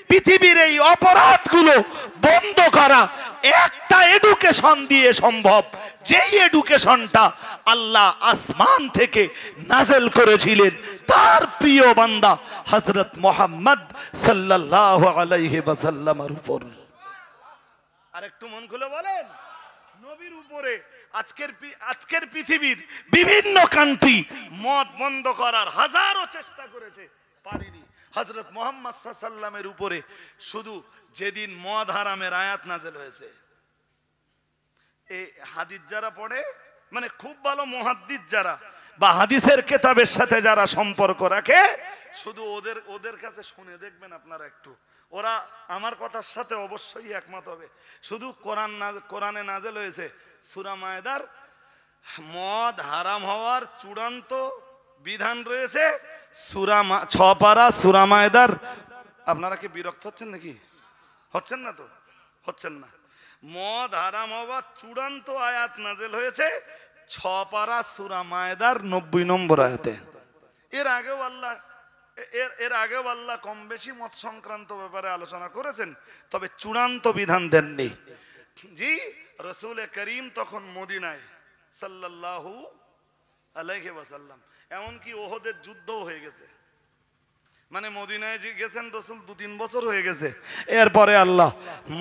পৃথিবীর এই অপরাধগুলো বন্ধ করা একটা এডুকেশন দিয়ে সম্ভব, যেই এডুকেশনটা আল্লাহ আসমান থেকে নাযিল করেছিলেন তার প্রিয় বান্দা হযরত মুহাম্মদ সাল্লাল্লাহু আলাইহি ওয়াসাল্লামের উপর। আর একটু মন খুলে বলেন, নবীর উপরে আজকের পৃথিবীর বিভিন্ন কান্ট্রি মদ বন্ধ করার হাজারো চেষ্টা করেছে, পারেনি। হযরত মুহাম্মদ সাল্লাল্লাহু আলাইহি ওয়াসাল্লামের উপরে শুধু যেদিন মদ হারামের আয়াত নাযিল হয়েছে, এই হাদিস যারা পড়ে, মানে খুব ভালো মুহাদ্দিস যারা বা হাদিসের কিতাবের সাথে যারা সম্পর্ক রাখে, শুধু ওদের কাছে শুনে দেখবেন আপনারা একটু, ওরা আমার কথার সাথে অবশ্যই একমত হবে। শুধু কোরআনে নাযিল হয়েছে সূরা মায়েদার মদ হারাম হওয়ার চূড়ান্ত বিধান রয়েছে, 6 পারা সূরা মায়েদার। আপনারা কি বিরক্ত হচ্ছেন নাকি? হচ্ছেন না তো? হচ্ছেন না। মদ হারাম হওয়ার চূড়ান্ত আয়াত নাযিল হয়েছে 6 পারা সূরা মায়েদার 90 নম্বর আয়াতে। এর আগেও আল্লাহ কম বেশি মত সংক্রান্ত ব্যাপারে আলোচনা করেছেন, তবে চূড়ান্ত বিধান দেননি। জি, রাসূল করিম তখন মদিনায় সাল্লাল্লাহু আলাইহি ওয়াসাল্লাম, এমনকি ওহদের যুদ্ধও হয়ে গেছে, মানে মদিনায় যে গেছেন রাসূল 2-3 বছর হয়ে গেছে। এরপরে আল্লাহ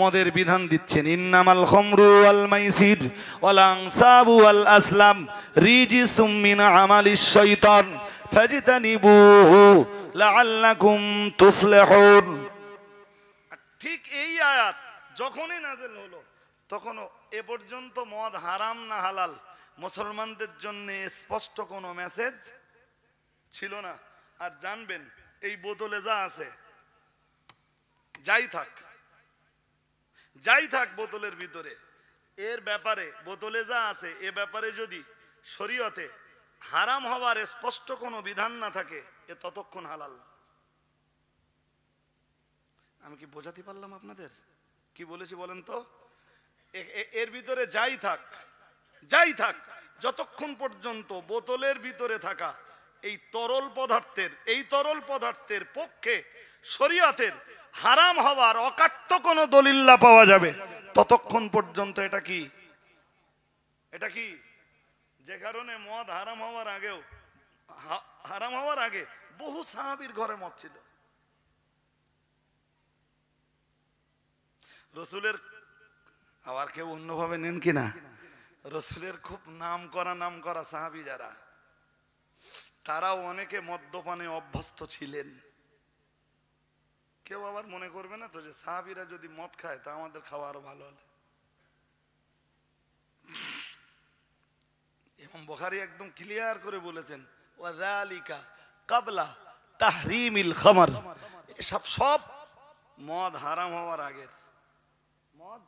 মদের বিধান দিচ্ছেন, ইন্নামাল খামরু ওয়াল মাইসির ওয়াল আনসাবু ওয়াল আসলাম রিজিসুম মিন আমালিশ শাইতান ফাজতানিবুহু লাআল্লাকুম তুফলিহুন। ঠিক এই আয়াত যখনই নাযিল হলো, তখনও এ পর্যন্ত মদ হারাম না হালাল মুসলমানদের জন্য স্পষ্ট কোনো মেসেজ ছিল না। আর জানবেন, এই বোতলে যা আছে, যাই থাক বোতলের ভিতরে, এর ব্যাপারে বোতলে যা আছে এ ব্যাপারে যদি শরীয়তে হারাম হওয়ার স্পষ্ট কোনো বিধান না থাকে, এ ততক্ষণ হালাল। আমি কি বোঝাতে পারলাম আপনাদের? কি বলেছি বলেন তো? এর ভিতরে যাই থাক, যতক্ষণ পর্যন্ত বোতলের ভিতরে থাকা এই তরল পদার্থের পক্ষে শরীয়তের হারাম হওয়ার অকাট্য কোনো দলিল না পাওয়া যাবে, ততক্ষণ পর্যন্ত এটা কি যে কারণে মদ হারাম হওয়ার আগে বহু সাহাবীর ঘরে মদ ছিল। রসুলের, আবার কেউ অন্যভাবে নেন কিনা, রসুলের খুব নাম করা সাহাবী যারা, তারাও অনেকে মদ্যপানে অভ্যস্ত ছিলেন। কেউ আবার মনে করবে না তো যে সাহাবীরা যদি মদ খায় তা আমাদের খাওয়া আরো ভালো হলে। ইমাম বুখারী একদম ক্লিয়ার করে বলেছেন, ওয়াযালিকা ক্বাবলা তাহরিমিল খামর, এসব সব মদ হারাম হওয়ার আগের মদ।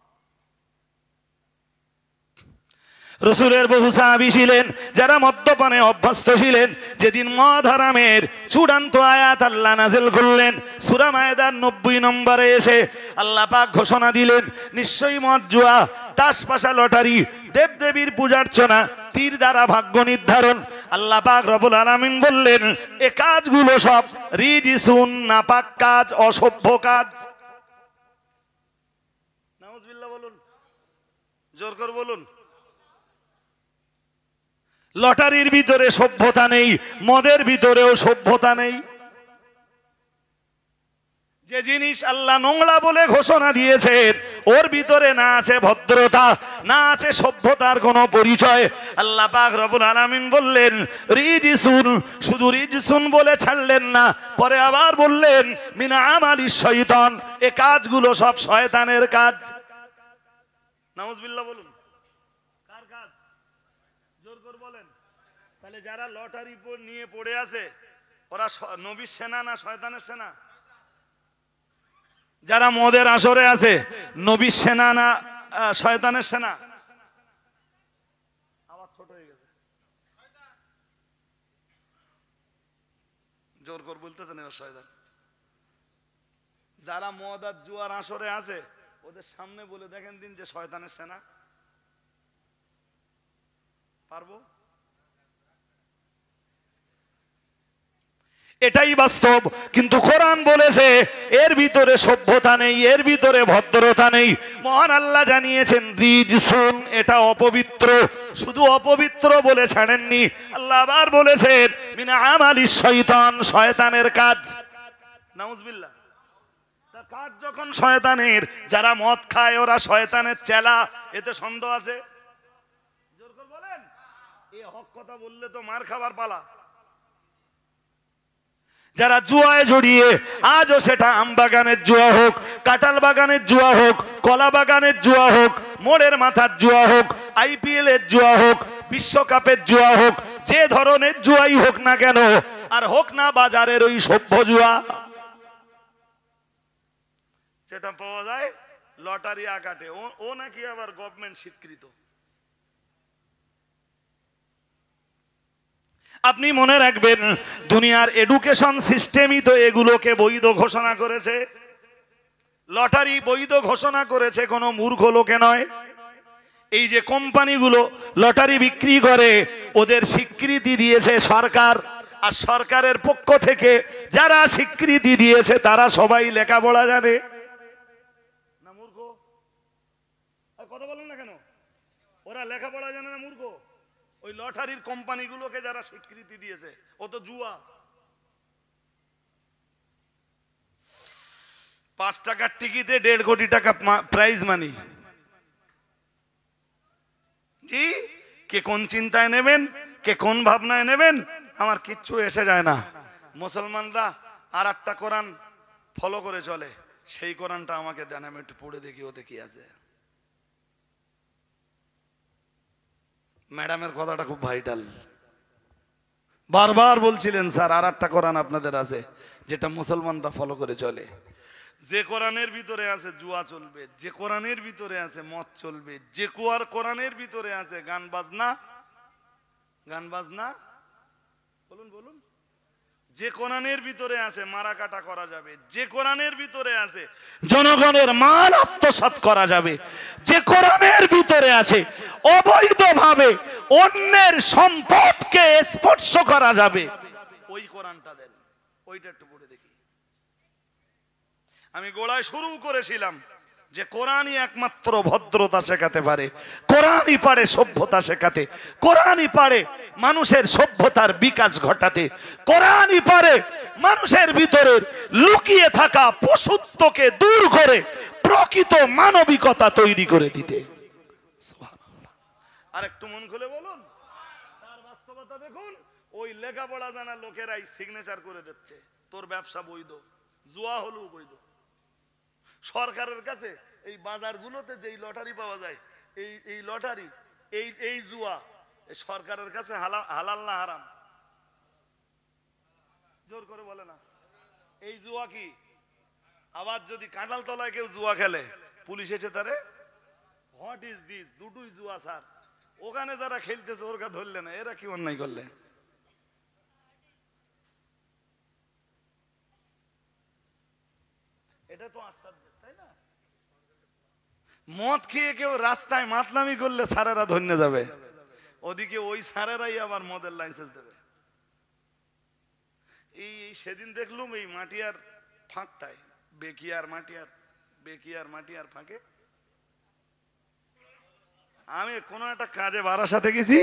রসুলের বহু সাহাবী ছিলেন যারা মদ্যপানে অভ্যস্ত ছিলেন। যেদিন মদ হারামের চূড়ান্ত আয়াত আল্লাহ নাযিল করলেন, সূরা মায়েদার 90 নম্বরে এসে আল্লাহ পাক ঘোষণা দিলেন, নিশ্চয়ই মদ, জুয়া, তাস, পাশা, লটারি, দেবদেবীর পূজার্চনা, তীর দ্বারা ভাগ্য নির্ধারণ, আল্লাহ পাক রব্বুল আলামিন বললেন এ কাজগুলো সব রিজিসুন, নাপাক কাজ, অসভ্য কাজ। নাউজুবিল্লাহ বলুন, জোর করে বলুন। লটারির ভিতরে সভ্যতা নেই, মদের ভিতরেও সভ্যতা নেই। যে জিনিস আল্লাহ নোংরা বলে ঘোষণা দিয়েছেন, ওর ভিতরে না আছে ভদ্রতা, না আছে সভ্যতার কোনো পরিচয়। আল্লাহ পাক রব্বুল আলামিন বললেন রিজিসুন, শুধু রিজিসুন বলে ছাড়লেন না, পরে আবার বললেন মিন আমালিশ শয়তান, এ কাজগুলো সব শয়তানের কাজ। নাউজুবিল্লাহ বলুন। কার কাজ? জোর করে বলেন। তাহলে যারা লটারি নিয়ে পড়ে আছে, ওরা নবীর সেনা না শয়তানের সেনা? যারা মদের আসরে আছে, নবীর সেনা না শয়তানের সেনা? আবার ছোট হয়ে গেছে, জোর করে বলতেছেন এবার শয়তান। যারা মদ আর জুয়ার আসরে আছে, ওদের সামনে বলে দেখেন দিন যে শয়তানের সেনা। পারবো? এটাই বাস্তব। কিন্তু কোরআন বলেছে এর ভিতরে সভ্যতা নেই, এর ভিতরে ভদ্রতা নেই। মহান আল্লাহ জানিয়েছেন রিজসুন, এটা অপবিত্র। শুধু অপবিত্র বলে ছাড়েননি, আল্লাহ আবার বলেছেন মিন আমালিশ শয়তান, শয়তানের কাজ। নাউজুবিল্লাহ। তার কাজ যখন শয়তানের, যারা মদ খায় ওরা শয়তানের চেলা, এতে সন্দেহ আছে? জোর করে বলেন। এই হক কথা বললে তো মার খাবার পালা। যারা জুয়ায় জড়িয়ে, আজও সেটা আম বাগানের জুয়া হোক, কাঁঠাল বাগানের জুয়া হোক, কলা বাগানের জুয়া হোক, মোড়ের মাথার জুয়া হোক, IPL এর জুয়া হোক, বিশ্বকাপের জুয়া হোক, যে ধরনের জুয়াই হোক না কেন, আর হোক না বাজারের ওই সভ্য জুয়া, যেটা পাওয়া যায় লটারি আকাটে, ও নাকি আবার গভর্নমেন্ট স্বীকৃত। আপনি মনে রাখবেন, দুনিয়ার এডুকেশন সিস্টেমই তো এগুলোকে বৈধ ঘোষণা করেছে। লটারি বৈধ ঘোষণা করেছে কোনো মূর্খ লোকে নয়। এই যে কোম্পানিগুলো লটারি বিক্রি করে, ওদের স্বীকৃতি দিয়েছে সরকার। আর সরকারের পক্ষ থেকে যারা স্বীকৃতি দিয়েছে তারা সবাই লেখাপড়া জানে না মূর্খ? কথা বলেন না কেন? ওরা লেখাপড়া জানে না মূর্খ? ওই লটারির কোম্পানিগুলোকে যারা স্বীকৃতি দিয়েছে ও তো জুয়া। 5 টাকার টিকিটে 1.5 কোটি টাকা প্রাইজ মানি। জি, কে কোন চিন্তায় নেবেন, কে কোন ভাবনায় নেবেন আমার কিচ্ছু এসে যায় না। মুসলমানরা আর একটা কোরআন ফলো করে চলে, সেই কোরআনটা আমাকে দেন, আমি একটু পড়ে দেখি ওতে কি আছে। ম্যাডামের কথাটা খুব ভাইটাল, বারবার বলছিলেন স্যার আর একটা কোরআন আপনাদের আছে যেটা মুসলমানরা ফলো করে চলে। যে কোরআনের ভিতরে আছে জুয়া চলবে, যে কোরআনের ভিতরে আছে মদ চলবে, যে কোরআনের ভিতরে আছে গান বাজনা, বলুন বলুন, যে কোরআনের ভিতরে আছে মারা কাটা করা যাবে, যে কোরআনের ভিতরে আছে জনগণের মাল আত্মসাৎ করা যাবে, যে কোরআনের ভিতরে আছে অবৈধভাবে অন্যের সম্পদকে স্পর্শ করা যাবে, ওই কোরআনটা দেন, ওইটা একটু পড়ে দেখি। আমি গোড়ায় শুরু করেছিলাম যে কোরআনই একমাত্র ভদ্রতা শেখাতে পারে, কোরআনই পারে সভ্যতা শেখাতে, কোরআনই পারে মানুষের সভ্যতার বিকাশ ঘটাতে, কোরআনই পারে মানুষের ভিতরের লুকিয়ে থাকা পশুত্বকে দূর করে প্রকৃত মানবিকতা তৈরি করে দিতে। সুবহানাল্লাহ। আর একটু মন খুলে বলুন, তার বাস্তবতা দেখুন। ওই লেখাপড়া জানা লোকেরাই সিগনেচার করে দিচ্ছে তোর ব্যবসা বৈধ, জুয়া হলেও বৈধ। সরকারের কাছে এই বাজারগুলোতে যেই লটারি পাওয়া যায়, এই লটারি, এই জুয়া, এই সরকারের কাছে হালাল না হারাম? জোর করে বলে না। এই জুয়া কি? আবার যদি কাঁঠাল তলায় কেউ জুয়া খেলে, পুলিশ এসে তারে হোয়াট ইজ দিস, দুটোই জুয়া স্যার, ওখানে যারা খেলতেছে ওরকা ধরলে না, এরা কি অন্যায় করলে? এটা তো আশ্চর্য, তাই না? মদ খেয়ে কেউ রাস্তায় মাতলামি করলে স্যারেরা ধন্য যাবে, ওদিকে ওই স্যারেরাই আবার মদের লাইসেন্স দেবে। এই সেদিন দেখলুম এই মাটিয়ার ফাঁকটায়, বেকিয়ার মাটিয়ার ফাঁকে আমি কোনো একটা কাজে বারাসাতে গেছি,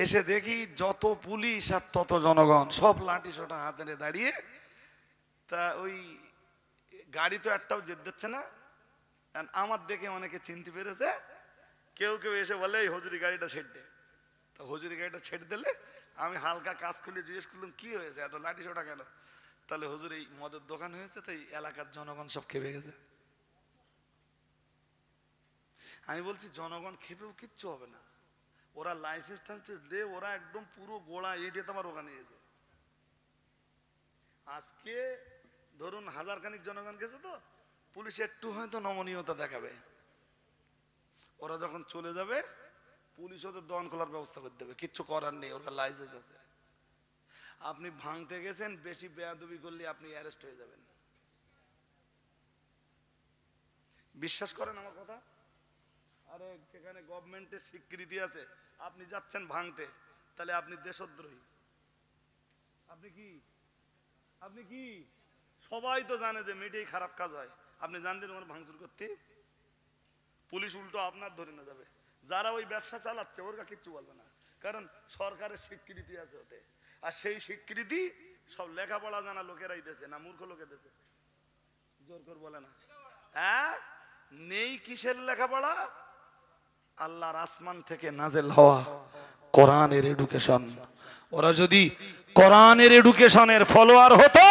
এসে দেখি যত পুলিশ আর তত জনগণ সব লাঠি সোটা হাতে নিয়ে দাঁড়িয়ে। তা ওই গাড়ি তো একটাও যেতে দিচ্ছে না, আমার দেখে অনেকে চিনতে পেরেছে। কেউ কেউ এসে বলে এই হুজুরি গাড়িটা ছেড়ে দে। তো হুজুরি গাড়িটা ছেড়ে দিলে আমি হালকা কাজ খুলে জিজ্ঞেস করলাম কি হয়েছে, এত লাঠি সোটা কেন? তাহলে হুজুর এই মদের দোকান হয়েছে, তাই এলাকার জনগণ সব খেপে গেছে। আমি বলছি জনগণ খেপেও কিচ্ছু হবে না, ওরা লাইসেন্স টাইসেন্স দে, ওরা একদম পুরো গোড়া এটিয়ে তোমার ওখানে গেছে। আজকে ধরুন 1000 খানিক জনগণ গেছে, তো পুলিশ একটু হয়তো নমনীয়তা দেখাবে, ওরা যখন চলে যাবে পুলিশ ওদের দোকান খোলার ব্যবস্থা করে দেবে, কিচ্ছু করার নেই, ওর লাইসেন্স আছে। আপনি ভাঙতে গেছেন, বেশি বেয়াদবি করলে আপনি অ্যারেস্ট হয়ে যাবেন। বিশ্বাস করেন আমার কথা? আরে এখানে গভর্নমেন্টের স্বীকৃতি আছে, আপনি যাচ্ছেন ভাঙতে, তাহলে আপনি দেশদ্রোহী। আপনি কি সবাই তো জানে যে মিডিয়ায় খারাপ কাজ হয়, আপনি জানলেন ওরা ভাঙচুর করতে, পুলিশ উল্টো আপনার ধরে না যাবে। যারা ওই ব্যবসা চালাচ্ছে ওরা কিচ্ছু বলবে না, কারণ সরকারের স্বীকৃতি আছে ওতে। আর সেই স্বীকৃতি সব লেখাপড়া জানা লোকেরাই দেছে, না মূর্খ লোকে দেছে? জোর করে বলে না। হ্যাঁ, নেই কিসের লেখাপড়া? আল্লাহর আসমান থেকে নাজেল হওয়া কোরআনের এডুকেশন। ওরা যদি কোরআনের এডুকেশনের ফলোয়ার হতো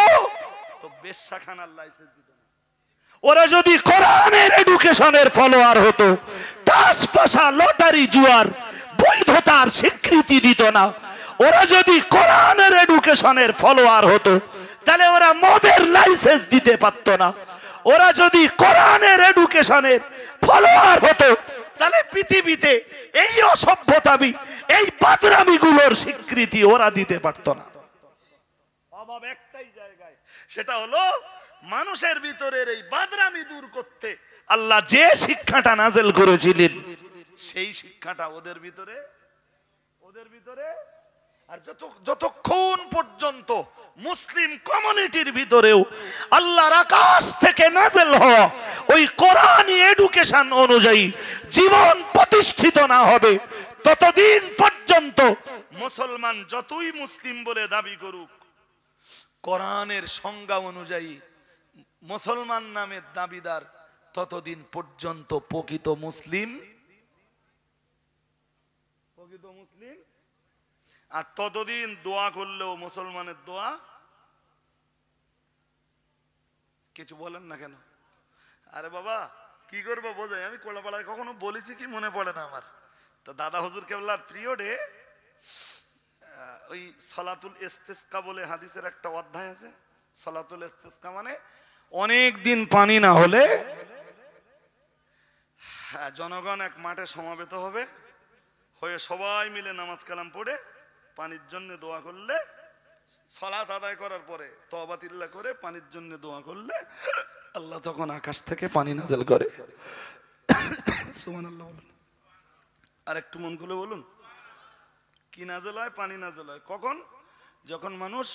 তো বেশ্যাখানার লাইসেন্স দিত না। ওরা যদি কোরআনের এডুকেশনের ফলোয়ার হতো টাস ফাঁসা লটারি জুয়ার বৈধতার স্বীকৃতি দিত না। ওরা যদি কোরআনের এডুকেশনের ফলোয়ার হতো তাহলে ওরা মদের লাইসেন্স দিতে পারত না। ওরা যদি কোরআনের এডুকেশনের ফলোয়ার হতো তাহলে পৃথিবীতে এই অসভ্যতামি, এই বাদরামিগুলোর স্বীকৃতি ওরা দিতে পারত না। অভাব একটাই জায়গায়, সেটা হলো মানুষের ভিতরের এই বাদরামি দূর করতে আল্লাহ যে শিক্ষাটা নাযিল করেছিলেন সেই শিক্ষাটা ওদের ভিতরে আর যতক্ষণ পর্যন্ত মুসলিম কমিউনিটির ভিতরেও আল্লাহর আকাশ থেকে নাযিল হওয়া ওই কোরআনী এডুকেশন অনুযায়ী জীবন প্রতিষ্ঠিত না হবে, ততদিন পর্যন্ত মুসলমান যতই মুসলিম বলে দাবি করুক, কোরআনের সংজ্ঞা অনুযায়ী মুসলমান নামের দাবিদার ততদিন পর্যন্ত প্রকৃত মুসলিম। আর ততদিন দোয়া করলেও মুসলমানের দোয়া। কিছু বলেন না কেন? আরে বাবা কি করবো বোঝাই, আমি কোলাপাড়ায় কখনো বলেছি কি মনে পড়ে না আমার। তো দাদা হুজুর কেবলার পিরিয়ডে ওই সলাতুল ইস্তিসকা বলে হাদিসের একটা অধ্যায় আছে। সলাতুল ইস্তিসকা মানে অনেক দিন পানি না হলে জনগণ এক মাঠে সমাবেত হবে, হয়ে সবাই মিলে নামাজ কালাম পড়ে পানির জন্য দোয়া করলে, সালাত আদায় করার পরে তওবা তিল্লা করে পানির জন্য দোয়া করলে আল্লাহ তখন আকাশ থেকে পানি নাযিল করে। সুবহানাল্লাহ বলুন। আর একটু মন খুলে বলুন, কি নাযিল হয়? পানি নাযিল হয়। কখন? যখন মানুষ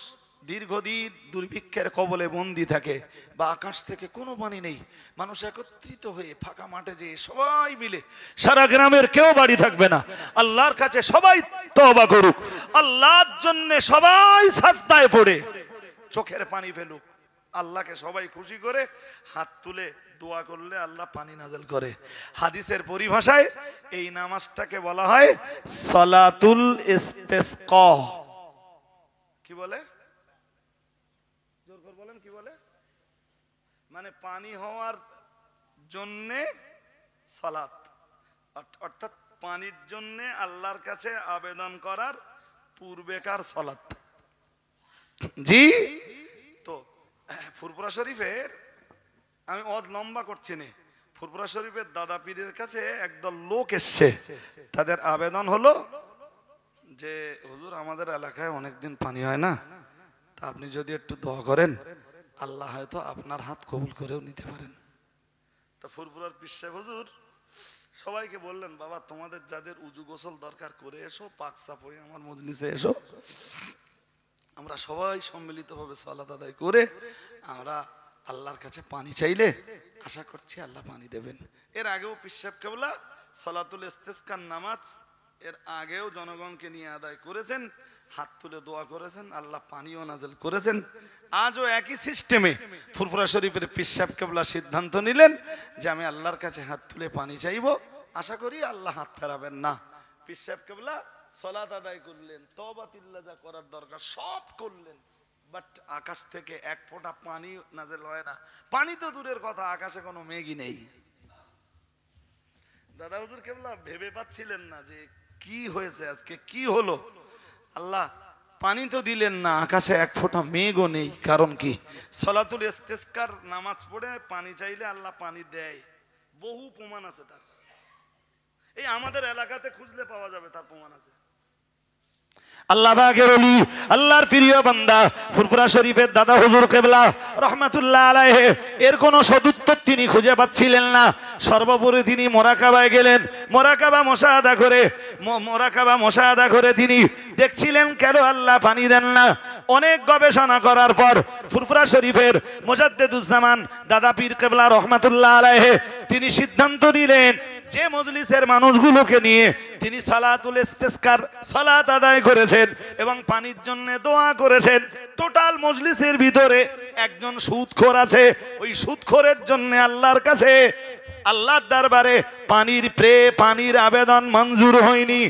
দীর্ঘদিন দুর্ভিক্ষের কবলে বন্দী থাকে বা আকাশ থেকে কোনো পানি নেই, মানুষ একত্রিত হয়ে ফাঁকা মাঠে যেয়ে সবাই মিলে, সারা গ্রামের কেউ বাড়ি থাকবে না, আল্লাহর কাছে সবাই তওবা করুক, আল্লাহর জন্য সবাই সাজদায় পড়ে চোখের পানি ফেলুক, আল্লাহকে সবাই খুশি করে হাত তুলে দোয়া করলে আল্লাহ পানি নাযিল করে। হাদিসের পরিভাষায় এই নামাজটাকে বলা হয় সালাতুল ইস্তিসকা। কি বলে? বলেন কি বলে? মানে পানি হওয়ার জন্য সালাত, অর্থাৎ পানির জন্য আল্লাহর কাছে আবেদন করার পূর্বেকার সালাত। জি, তো ফুরফুরা শরীফের, আমি ওয়াজ লম্বা করছি না, ফুরফুরা শরীফের দাদা পীরের কাছে একদল লোক এসছে। তাদের আবেদন হলো যে হুজুর আমাদের এলাকায় অনেকদিন পানি হয় না, তা আপনি যদি একটু দোয়া করেন আল্লাহ হয়তো আপনার হাত কবুল করেও নিতে পারেন। তো ফুরফুরার পীর সাহেব হুজুর সবাইকে বললেন, বাবা তোমাদের যাদের উজু গোসল দরকার করে এসো, পাক সাফ হয়ে আমার মজলিসে এসো, আমরা সবাই সম্মিলিতভাবে সালাত আদায় করে আমরা আল্লাহর কাছে পানি চাইলে আশা করছি আল্লাহ পানি দেবেন। এর আগেও পীর সাহেব কেবলা সালাতুল ইস্তিসকার নামাজ এর আগেও জনগণকে নিয়ে আদায় করেছেন, হাত তুলে দোয়া করেছেন, আল্লাহ পানিও নাযিল করেছেন। আজও একই সিস্টেমে ফুরফুরা শরীফের পীর সাহেব কেবলা সিদ্ধান্ত নিলেন যে আমি আল্লাহর কাছে হাত তুলে পানি চাইবো, আশা করি আল্লাহ হাত ফেরাবেন না। পীর সাহেব কেবলা সালাত আদায় করলেন, তওবা তিল্লা যা করার দরকার সব করলেন, বাট আকাশ থেকে এক ফোঁটা পানি নাযিল হয় না। পানি তো দূরের কথা, আকাশে কোনো মেঘই নেই। দাদা হুজুর কেবলা ভেবে পাচ্ছিলেন না যে কি হয়েছে, আজকে কি হলো। আল্লাহ পানি তো দিলেন না, আকাশে এক ফোঁটা মেঘও নেই। কারণ কি? সালাতুল ইস্তিসকার নামাজ পড়ে পানি চাইলে আল্লাহ পানি দেয়, বহু প্রমাণ আছে তার। এই আমাদের এলাকাতে খুঁজলে পাওয়া যাবে, তার প্রমাণ আছে। আল্লাহ পাকের ওলি, আল্লাহর প্রিয় বান্দা ফুরফুরা শরীফের দাদা হুজুর কেবলা রহমাতুল্লাহ আলাইহি এর কোন সদুত্তর তিনি খুঁজে পাচ্ছিলেন না। সর্বোপরি তিনি মুরাকাবায় গেলেন, মুরাকাবা মুশাহাদা করে তিনি দেখছিলেন কেন আল্লাহ পানি দেন না। অনেক গবেষণা করার পর ফুরফুরা শরীফের মুজাদ্দিদুজ্জামান দাদা পীর কেবলা রহমাতুল্লাহ আলাইহি তিনি সিদ্ধান্ত নিলেন যে মজলিসের মানুষগুলোকে নিয়ে তিনি সালাতুল ইস্তিসকার সালাত আদায় করেছেন এবং পানির জন্য দোয়া করেছেন, টোটাল মজলিসের ভিতরে একজন সুদখোর আছে। ওই সুদখোরের জন্য আল্লাহর কাছে, আল্লাহর দরবারে পানির আবেদন মঞ্জুর হয়নি।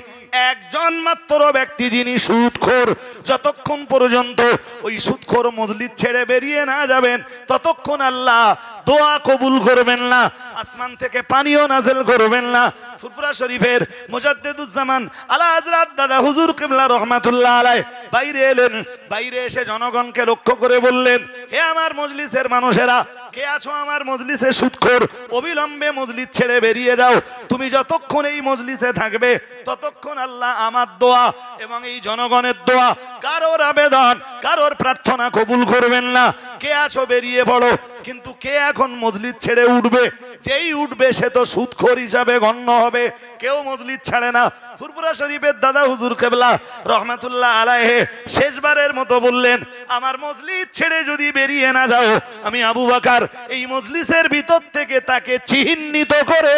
একজন মাত্র ব্যক্তি যিনি সুদখোর, যতক্ষণ পর্যন্ত ওই সুদখোর মজলিস ছেড়ে বেরিয়ে না যাবেন ততক্ষণ আল্লাহ দোয়া কবুল করবেন না, আসমান থেকে পানিও নাযিল করবেন না। ফুরফুরা শরীফের মুজাদ্দিদুজ্জামান আলা হযরত দাদা হুজুর কিবলা রাহমাতুল্লাহ আলাইহি বাইরে এলেন। বাইরে এসে জনগণকে লক্ষ্য করে বললেন, হে আমার মজলিসের মানুষেরা, কে আছো আমার মজলিসে সুদখোর, অবিলম্বে মজলিস ছেড়ে বেরিয়ে যাও। তুমি যতক্ষণ এই মজলিসে থাকবে ততক্ষণ আল্লাহ আমার দোয়া এবং এই জনগণের দোয়া, কারোর আবেদন, কারোর প্রার্থনা কবুল করবেন না। কে আছো বেরিয়ে পড়ো। কিন্তু কে এখন মজলিস ছেড়ে উঠবে? যেই উঠবে সে তো সুদখোর হিসাবে গণ্য হবে। কেউ মজলিস ছাড়ে না। ফুরফুরা শরীফের দাদা হুজুর কেবলা রহমাতুল্লাহ আলাইহি শেষবারের মতো বললেন, আমার মজলিস ছেড়ে যদি বেরিয়ে না যাও, আমি আবু বকর এই মজলিসের ভিতর থেকে তাকে চিহ্নিত করে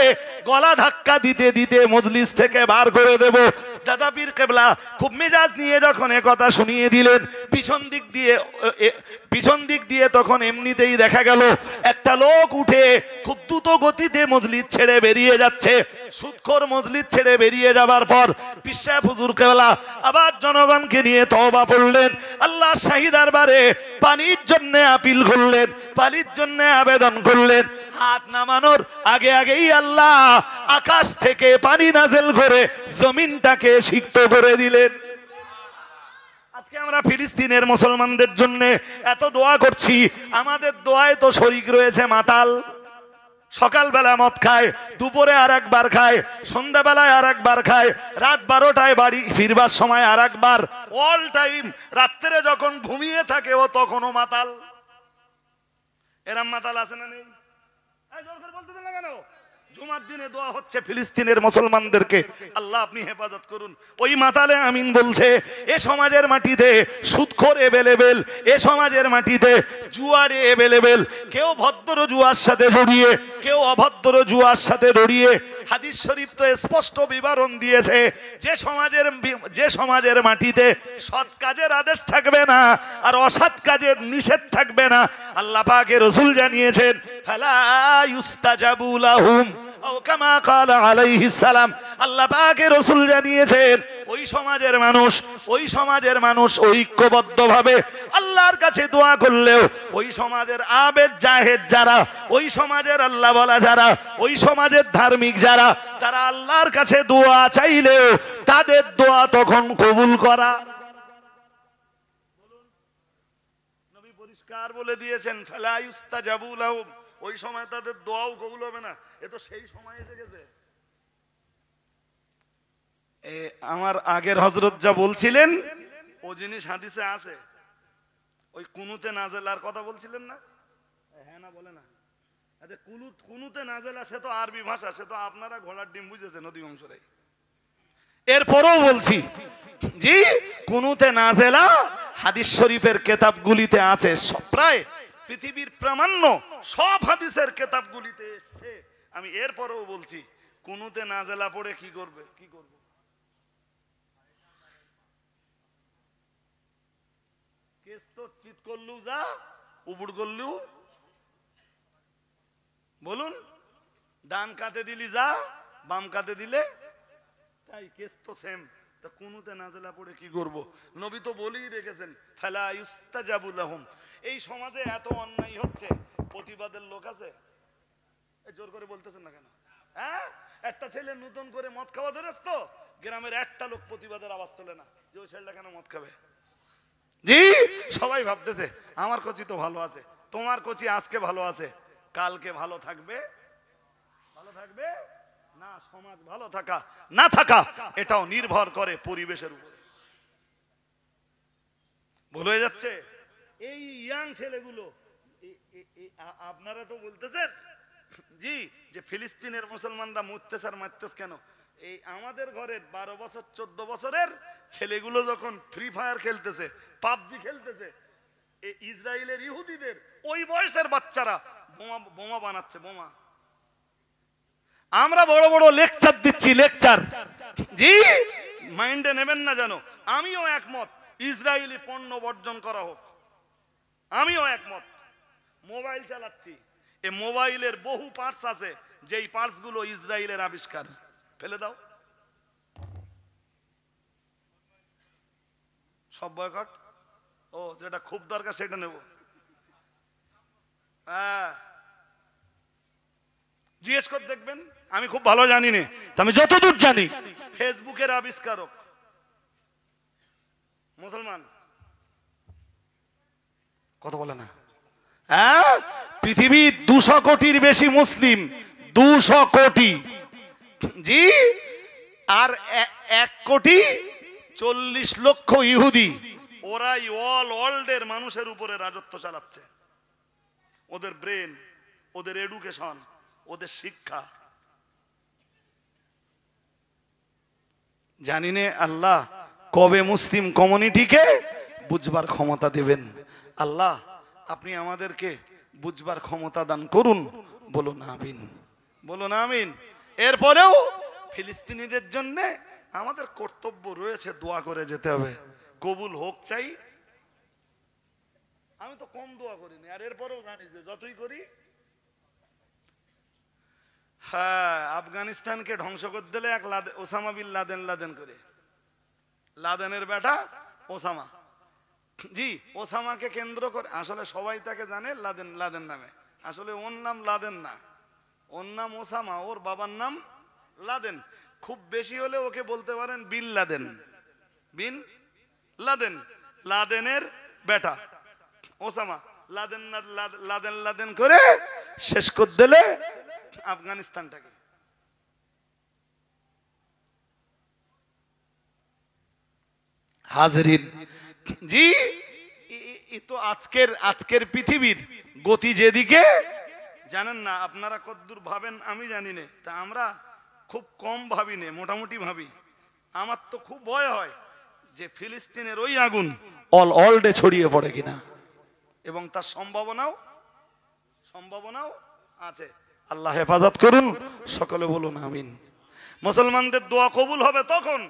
গলা ধাক্কা দিতে দিতে মজলিস থেকে বার করে দেব। দাদা পীর কেবলা খুব মেজাজ নিয়ে যখন এ কথা শুনিয়ে দিলেন, পিছন দিক দিয়ে তখন এমনিতেই দেখা গেল একটা লোক উঠে খুব দ্রুত গতিতে মজলিস ছেড়ে বেরিয়ে যাচ্ছে। সুদখোর মজলিস ছেড়ে বেরিয়ে যাবার পর পীর সাহেব হুজুর কেবলা আবার জনগণকে নিয়ে তওবা পড়লেন, আল্লাহ শাহী দরবারে পানির জন্য আপিল করলেন, পানির জন্য আবেদন করলেন। হাত নামানোর আগে আগেই আল্লাহ আকাশ থেকে পানি নাযিল করে জমিনটাকে সিক্ত করে দিলেন। আজকে আমরা ফিলিস্তিনের মুসলমানদের জন্য এত দোয়া করছি, আমাদের দোয়ায় তো শরীক রয়েছে মাতাল। সকালবেলা মদ খায়, দুপুরে আর একবার খায়, সন্ধ্যাবেলায় আর একবার খায়, রাত 12টায় বাড়ি ফিরবার সময় আর একবার, অল টাইম। রাত্রে যখন ঘুমিয়ে থাকে ও তখনও মাতাল। এরম মাতাল আছে না নেই? জোর করে বলতে দেন না কেন? জুমার দিনে দোয়া হচ্ছে ফিলিস্তিনের মুসলমানদেরকে, আল্লাহ আপনি হেফাজত করুন। ওই মাতালে আমিন বলছে, এ সমাজের মাটিতে সুদখোর এভেলেবেল, এ সমাজের মাটিতে জুয়ারে এভেলেবেল। কেউ ভদ্র জুয়ার সাথে জড়িয়ে, কেউ অভদ্র জুয়ার সাথে জড়িয়ে। হাদিস শরীফ তো স্পষ্ট বিবরণ দিয়েছে, যে সমাজের মাটিতে সৎ কাজের আদেশ থাকবে না আর অসৎ কাজের নিষেধ থাকবে না, আল্লাহ পাকের রাসূল জানিয়েছেন, ফালা ইউস্তাজাবু লাহুম আও কামা ক্বালা আলাইহিস সালাম। আল্লাহ পাকের রাসূল জানিয়েছেন, ওই সমাজের মানুষ ঐক্যবদ্ধভাবে আল্লাহর কাছে দোয়া করলেও ওই সমাজের আবেদ জাহেদ যারা, ওই সমাজের আল্লাহ বলা যারা, ওই সমাজের ধার্মিক যারা, তারা আল্লাহর কাছে দোয়া চাইলেও তাদের দোয়া তখন কবুল করা। নবী পরিষ্কার বলে দিয়েছেন, ফালা ইউস্তাজাবু লাহুম, ওই সময় তাদের দোয়াও কবুল হবে না। এ তো সেই সময় এসে গেছে। আমার আগের হযরত যা বলছিলেন ও জিনিস হাদিসে আছে। ওই কুনুতে নাজেলার কথা বলছিলেন না? হ্যাঁ না বলে না? আচ্ছা, কুনুতে নাজেলা সে তো আরবি ভাষা, সে তো আপনারা ঘোড়ার ডিম বুঝেছেন অধিকাংশরাই। এরপরও বলছি, জি, কুনুতে নাজেলা হাদিস শরীফের কিতাবগুলিতে আছে, প্রায় পৃথিবীর প্রামাণ্য সব হাদিসের কিতাবগুলিতে এসেছে। আমি এরপরও বলছি, কুনুতে নাজেলা পড়ে কি করবে? কি করব? কেস তো চিৎ করলু যা, উবুড় করলু, বলুন, ডান কাতে দিলি যা, বাম কাতে দিলে তাই, কেস তো সেম। তা কুনুতে নাজেলা পড়ে কি করব? নবী তো বলেই রেখেছেন, ফালা ইউস্তাজাবু লাহুম। এই সমাজে এত অন্যায় হচ্ছে, প্রতিবাদের লোক আছে? জোর করে বলতেছেন না কেন? হ্যাঁ, একটা ছেলে নতুন করে মদ খাওয়া ধরেছ তো, গ্রামের একটা লোক প্রতিবাদের আওয়াজ তোলে না যে ওই ছেলেটা কেন মদ খাবে। জি, সবাই ভাবতেছে আমার কচি তো ভালো আছে, তোমার কচি আজকে ভালো আছে, কালকে ভালো থাকবে না। সমাজ ভালো থাকা না থাকা এটাও নির্ভর করে পরিবেশের উপরে। ভুল হয়ে যাচ্ছে এই ইয়াং ছেলেগুলো। আপনারা তো বলতেছেন জি যে ফিলিস্তিনের মুসলমানরা মরতেছে আর মারতেছে কেন? এই আমাদের ঘরের 12 বছর 14 বছরের ছেলেগুলো যখন ফ্রি ফায়ার খেলতেছে, পাবজি খেলতেছে, এই ইসরায়েলের ইহুদিদের ওই বয়সের বাচ্চারা বোমা বানাচ্ছে, বোমা। আমরা বড় বড় লেকচার দিচ্ছি, লেকচার। জি, মাইন্ডে নেবেন না যেন। আমিও একমত ইসরায়েলি পণ্য বর্জন করা হোক, আমিও একমত। মোবাইল চালাচ্ছি, এই মোবাইলের বহু পার্টস আছে যেই পার্টস গুলো ইসরায়েলের আবিষ্কার, ফেলে দাও। সব বয়কট। ও, যেটা খুব দরকার সেটা নেব। হ্যাঁ, জিজ্ঞেস করে দেখবেন, আমি খুব ভালো জানি না, আমি যতদূর জানি ফেসবুকের আবিষ্কারক মুসলমান। কথা বলে না? হ্যাঁ, পৃথিবীর 200 কোটির বেশি মুসলিম, 200 কোটি। জি, আর 1,40,00,000 ইহুদি। ওরাই অল ওয়ার্ল্ডের মানুষের উপরে রাজত্ব চালাচ্ছে। ওদের ব্রেন, ওদের এডুকেশন, ওদের শিক্ষা। জানি না আল্লাহ কবে মুসলিম কমিউনিটিকে বুঝবার ক্ষমতা দেবেন। আল্লাহ আপনি আমাদেরকে বুঝবার ক্ষমতা দান করুন। বলুন আমিন, বলুন আমিন। এরপরেও ফিলিস্তিনিদের জন্য আমাদের কর্তব্য রয়েছে, দোয়া করে যেতে হবে। কবুল হোক চাই। আমি তো কম দোয়া করিনি, আর এরপরেও জানি যে যতই করি, হ্যাঁ, আফগানিস্তানকে ধ্বংস করে দিলে এক ওসামা বিন লাদেন, লাদেন করে, লাদেনের বেটা ওসামা, জি, ওসামাকে কেন্দ্র করে আসলে সবাই তাকে জানে লাদেন, লাদেন নামে। আসলে ওর নাম লাদেন না, ওর নাম ওসামা, ওর বাবার নাম লাদেন। খুব বেশি হলে ওকে বলতে পারেন বিন লাদেন, বিন লাদেন, লাদেনের বেটা ওসামা। লাদেন লাদেন লাদেন করে শেষ করে দিলে আফগানিস্তানটাকে। হাজরিন জি, তো আজকের পৃথিবীর গতি যেদিকে জানেন না, আপনারা কতদূর ভাবেন আমি জানি না, তা আমরা খুব কম ভাবি না, মোটামুটি ভাবি। আমার তো খুব ভয় হয় যে ফিলিস্তিনের ওই আগুন অলডে ছড়িয়ে পড়ে কিনা, এবং তার সম্ভাবনাও আছে। আল্লাহ হেফাজত করুন, সকলে বলুন আমিন। মুসলমানদের দোয়া কবুল হবে তখন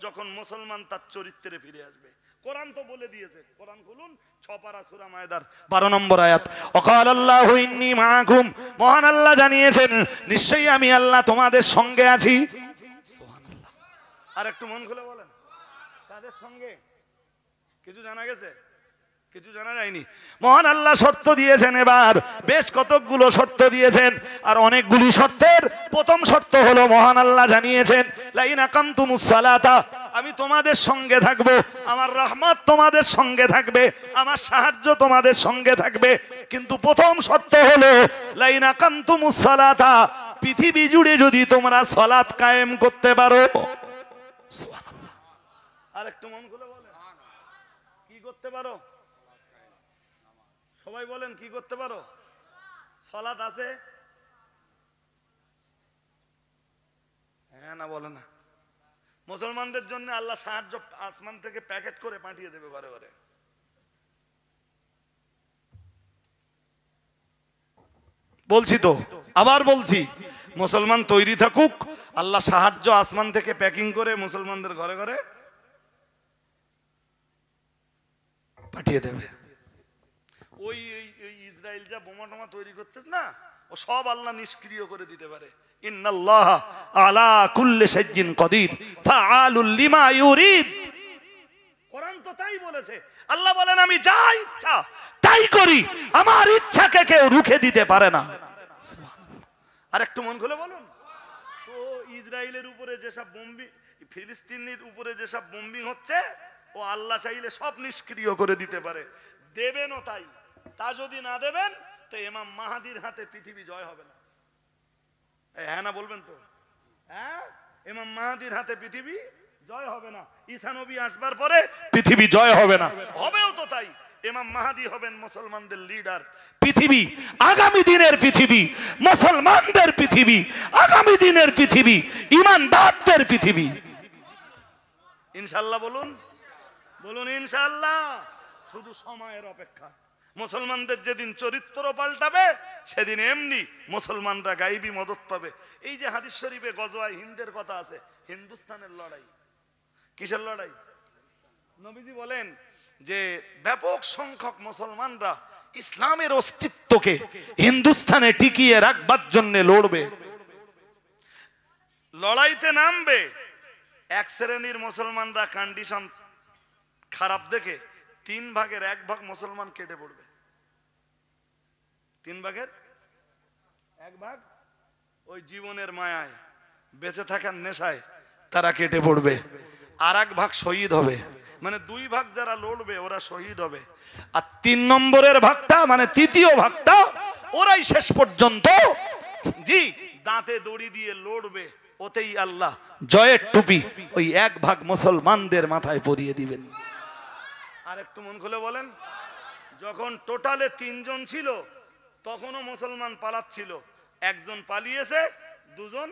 যখন মুসলমান তার চরিত্রে ফিরে আসবে। কোরআন তো বলে দিয়েছে, কোরআন খুলুন, 6 পারা সূরা মায়দার 12 নম্বর আয়াত। ওয়াকাল আল্লাহু ইন্নী মাআকুম, মহান আল্লাহ জানিয়েছেন নিশ্চয়ই আমি আল্লাহ তোমাদের সঙ্গে আছি। সুবহানাল্লাহ। আর একটু মন খুলে বলেন, কাদের সঙ্গে? কিছু জানা গেছে? কিছু জানা যায়নি। মহান আল্লাহ শর্ত দিয়েছেন, এবার বেশ কতকগুলো শর্ত দিয়েছেন, আর অনেকগুলি শর্তের প্রথম শর্ত হলো মহান আল্লাহ জানিয়েছেন লাইন আকামতুমুস সালাতা, আমি তোমাদের সঙ্গে থাকবো, আমার রহমত তোমাদের সঙ্গে থাকবে, আমার সাহায্য তোমাদের সঙ্গে থাকবে। কিন্তু প্রথম শর্ত হলো লাইন আকামতুমুস সালাতা, পৃথিবী জুড়ে যদি তোমরা সালাত কায়েম করতে পারো। সুবহানাল্লাহ। আর একটু মন খুলে বলেন, কি করতে পারো? সবাই বলেন কি করতে পারো? সালাত আছে? হ্যাঁ না বলে না। মুসলমানদের জন্য আল্লাহ সাহায্য আসমান থেকে প্যাকেট করে পাঠিয়ে দেবে ঘরে ঘরে। বলছি তো, আবার বলছি, মুসলমান তৈরি থাকুক, আল্লাহ সাহায্য আসমান থেকে প্যাকিং করে মুসলমানদের ঘরে ঘরে পাঠিয়ে দেবে। ওই ইসরায়েল যা বোমা টোমা তৈরি করতেছে না, ও সব আল্লাহ নিষ্ক্রিয় করে দিতে পারে। ইন্নাল্লাহা আলা কুল্লি শাইইন কাদির ফাআলুল লিমা ইউরিদ। কোরআন তো তাই বলেছে। আল্লাহ বলেন আমি যা ইচ্ছা তাই করি, আমার ইচ্ছাকে কেউ রুখে দিতে পারে না। আর একটু মন খুলে বলুন তো, ইসরায়েলের উপরে যেসব বোম্বিং, ফিলিস্তিনের উপরে যেসব বোম্বিং হচ্ছে, ও আল্লাহ চাইলে সব নিষ্ক্রিয় করে দিতে পারে। দেবেনও তাই। তা যদি না দেবেন তো ইমাম মাহাদির হাতে পৃথিবী জয় হবে না। হ্যাঁ না বলবেন তো? হ্যাঁ, ইমাম মাহাদির হাতে পৃথিবী জয় হবে না। ঈসা নবী আসবার পরে পৃথিবী জয় হবে না। হবেও তো তাই। ইমাম মাহাদি হবেন মুসলমানদের লিডার। পৃথিবী, আগামী দিনের পৃথিবী, মুসলমানদের পৃথিবী, আগামী দিনের পৃথিবী, ঈমানদারদের পৃথিবী। ইনশাআল্লাহ বলুন, বলুন ইনশাআল্লাহ। শুধু সময়ের অপেক্ষা। মুসলমানদের যেদিন চরিত্র পাল্টাবে সেদিন এমনি মুসলমানরা গাইবী মদত পাবে। এই যে হাদিস শরীফে গজওয়ায়ে হিন্দের কথা আছে, হিন্দুস্তানের লড়াই। কিসের লড়াই? নবীজি বলেন যে ব্যাপক সংখ্যক মুসলমানরা ইসলামের অস্তিত্বকে হিন্দুস্তানে টিকিয়ে রাখবার জন্য লড়বে, লড়াইতে নামবে। এক শ্রেণীর মুসলমানরা কন্ডিশন খারাপ দেখে 3 ভাগের 1 ভাগ মুসলমান কেটে পড়বে। 3 ভাগের 1 ভাগ ওই জীবনের মায়ায়, বেঁচে থাকার নেশায় তারা কেটে পড়বে। আর 1 ভাগ শহীদ হবে। মানে 2 ভাগ যারা লড়বে ওরা শহীদ হবে। আর 3 নম্বরের ভাগটা, মানে তৃতীয় ভাগটা, ওরাই শেষ পর্যন্ত জি দাঁতে দড়ি দিয়ে লড়বে। ওতেই আল্লাহ জয়ের টুপি ওই 1 ভাগ মুসলমানদের মাথায় পরিয়ে দিবেন। আর একটু মন খুলে বলেন, যখন টোটালে 3 জন ছিল, তখনও মুসলমান পালাচ্ছিল, একজন পালিয়েছে, দুজন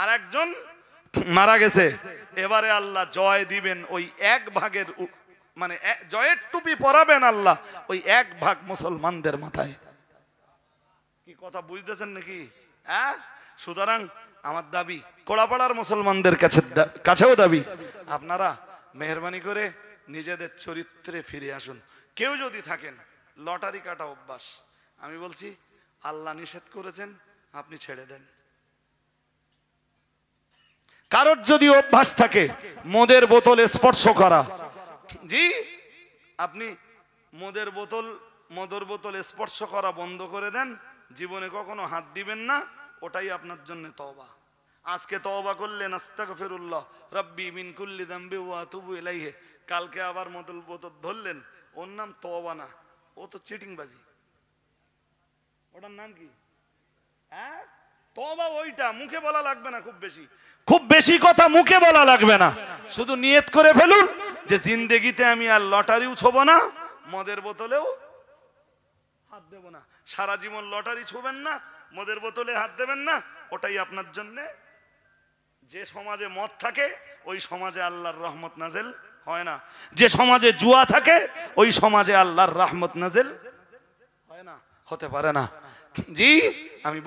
আর একজন মারা গেছে। এবারে আল্লাহ জয় দিবেন ওই এক ভাগের, মানে জয়ের টুপি পরাবেন আল্লাহ ওই এক ভাগ মুসলমানদের মাথায়। কি কথা বুঝতেছেন নাকি? হ্যাঁ, সুতরাং আমার দাবি, কোড়াপাড়ার মুসলমানদের কাছেও দাবি, আপনারা মেহেরবানি করে নিজেদের চরিত্রে ফিরে আসুন। কেউ যদি থাকেন লটারি কাটা অভ্যাস, আমি বলছি আল্লাহ নিষেধ করেছেন, আপনি ছেড়ে দেন। কারোর যদি অভ্যাস থাকে মদের বোতলে স্পর্শ করা, জি, আপনি মদের বোতল স্পর্শ করা বন্ধ করে দেন, জীবনে কখনো হাত দিবেন না, ওটাই আপনার জন্য তওবা। আজকে তওবা করলেন, আস্তাগফিরুল্লাহ রাব্বি মিন কুল্লি যামবি ওয়া আতুবু ইলাইহি, কালকে আবার মদের বোতল ধরলেন, ওর নাম তওবা না, ও তো চিটিংবাজি। ওটার নাম কি? হ্যাঁ, তওবা ওইটা মুখে বলা লাগবে না, খুব বেশি কথা মুখে বলা লাগবে না, শুধু নিয়ত করে ফেলুন যে জিন্দেগিতে আমি আর লটারিও ছোব না, মদের বোতলেও হাত দেব না। সারা জীবন লটারি ছুবেন না, মদের বোতলে হাত দেবেন না, ওটাই আপনার জন্য। যে সমাজে মদ থাকে ওই সমাজে আল্লাহর রহমত নাজেল হয় না, যে সমাজে জুয়া থাকে ওই সমাজে আল্লাহর রহমত নাজেল হয় না, হতে পারে না। জি, আমি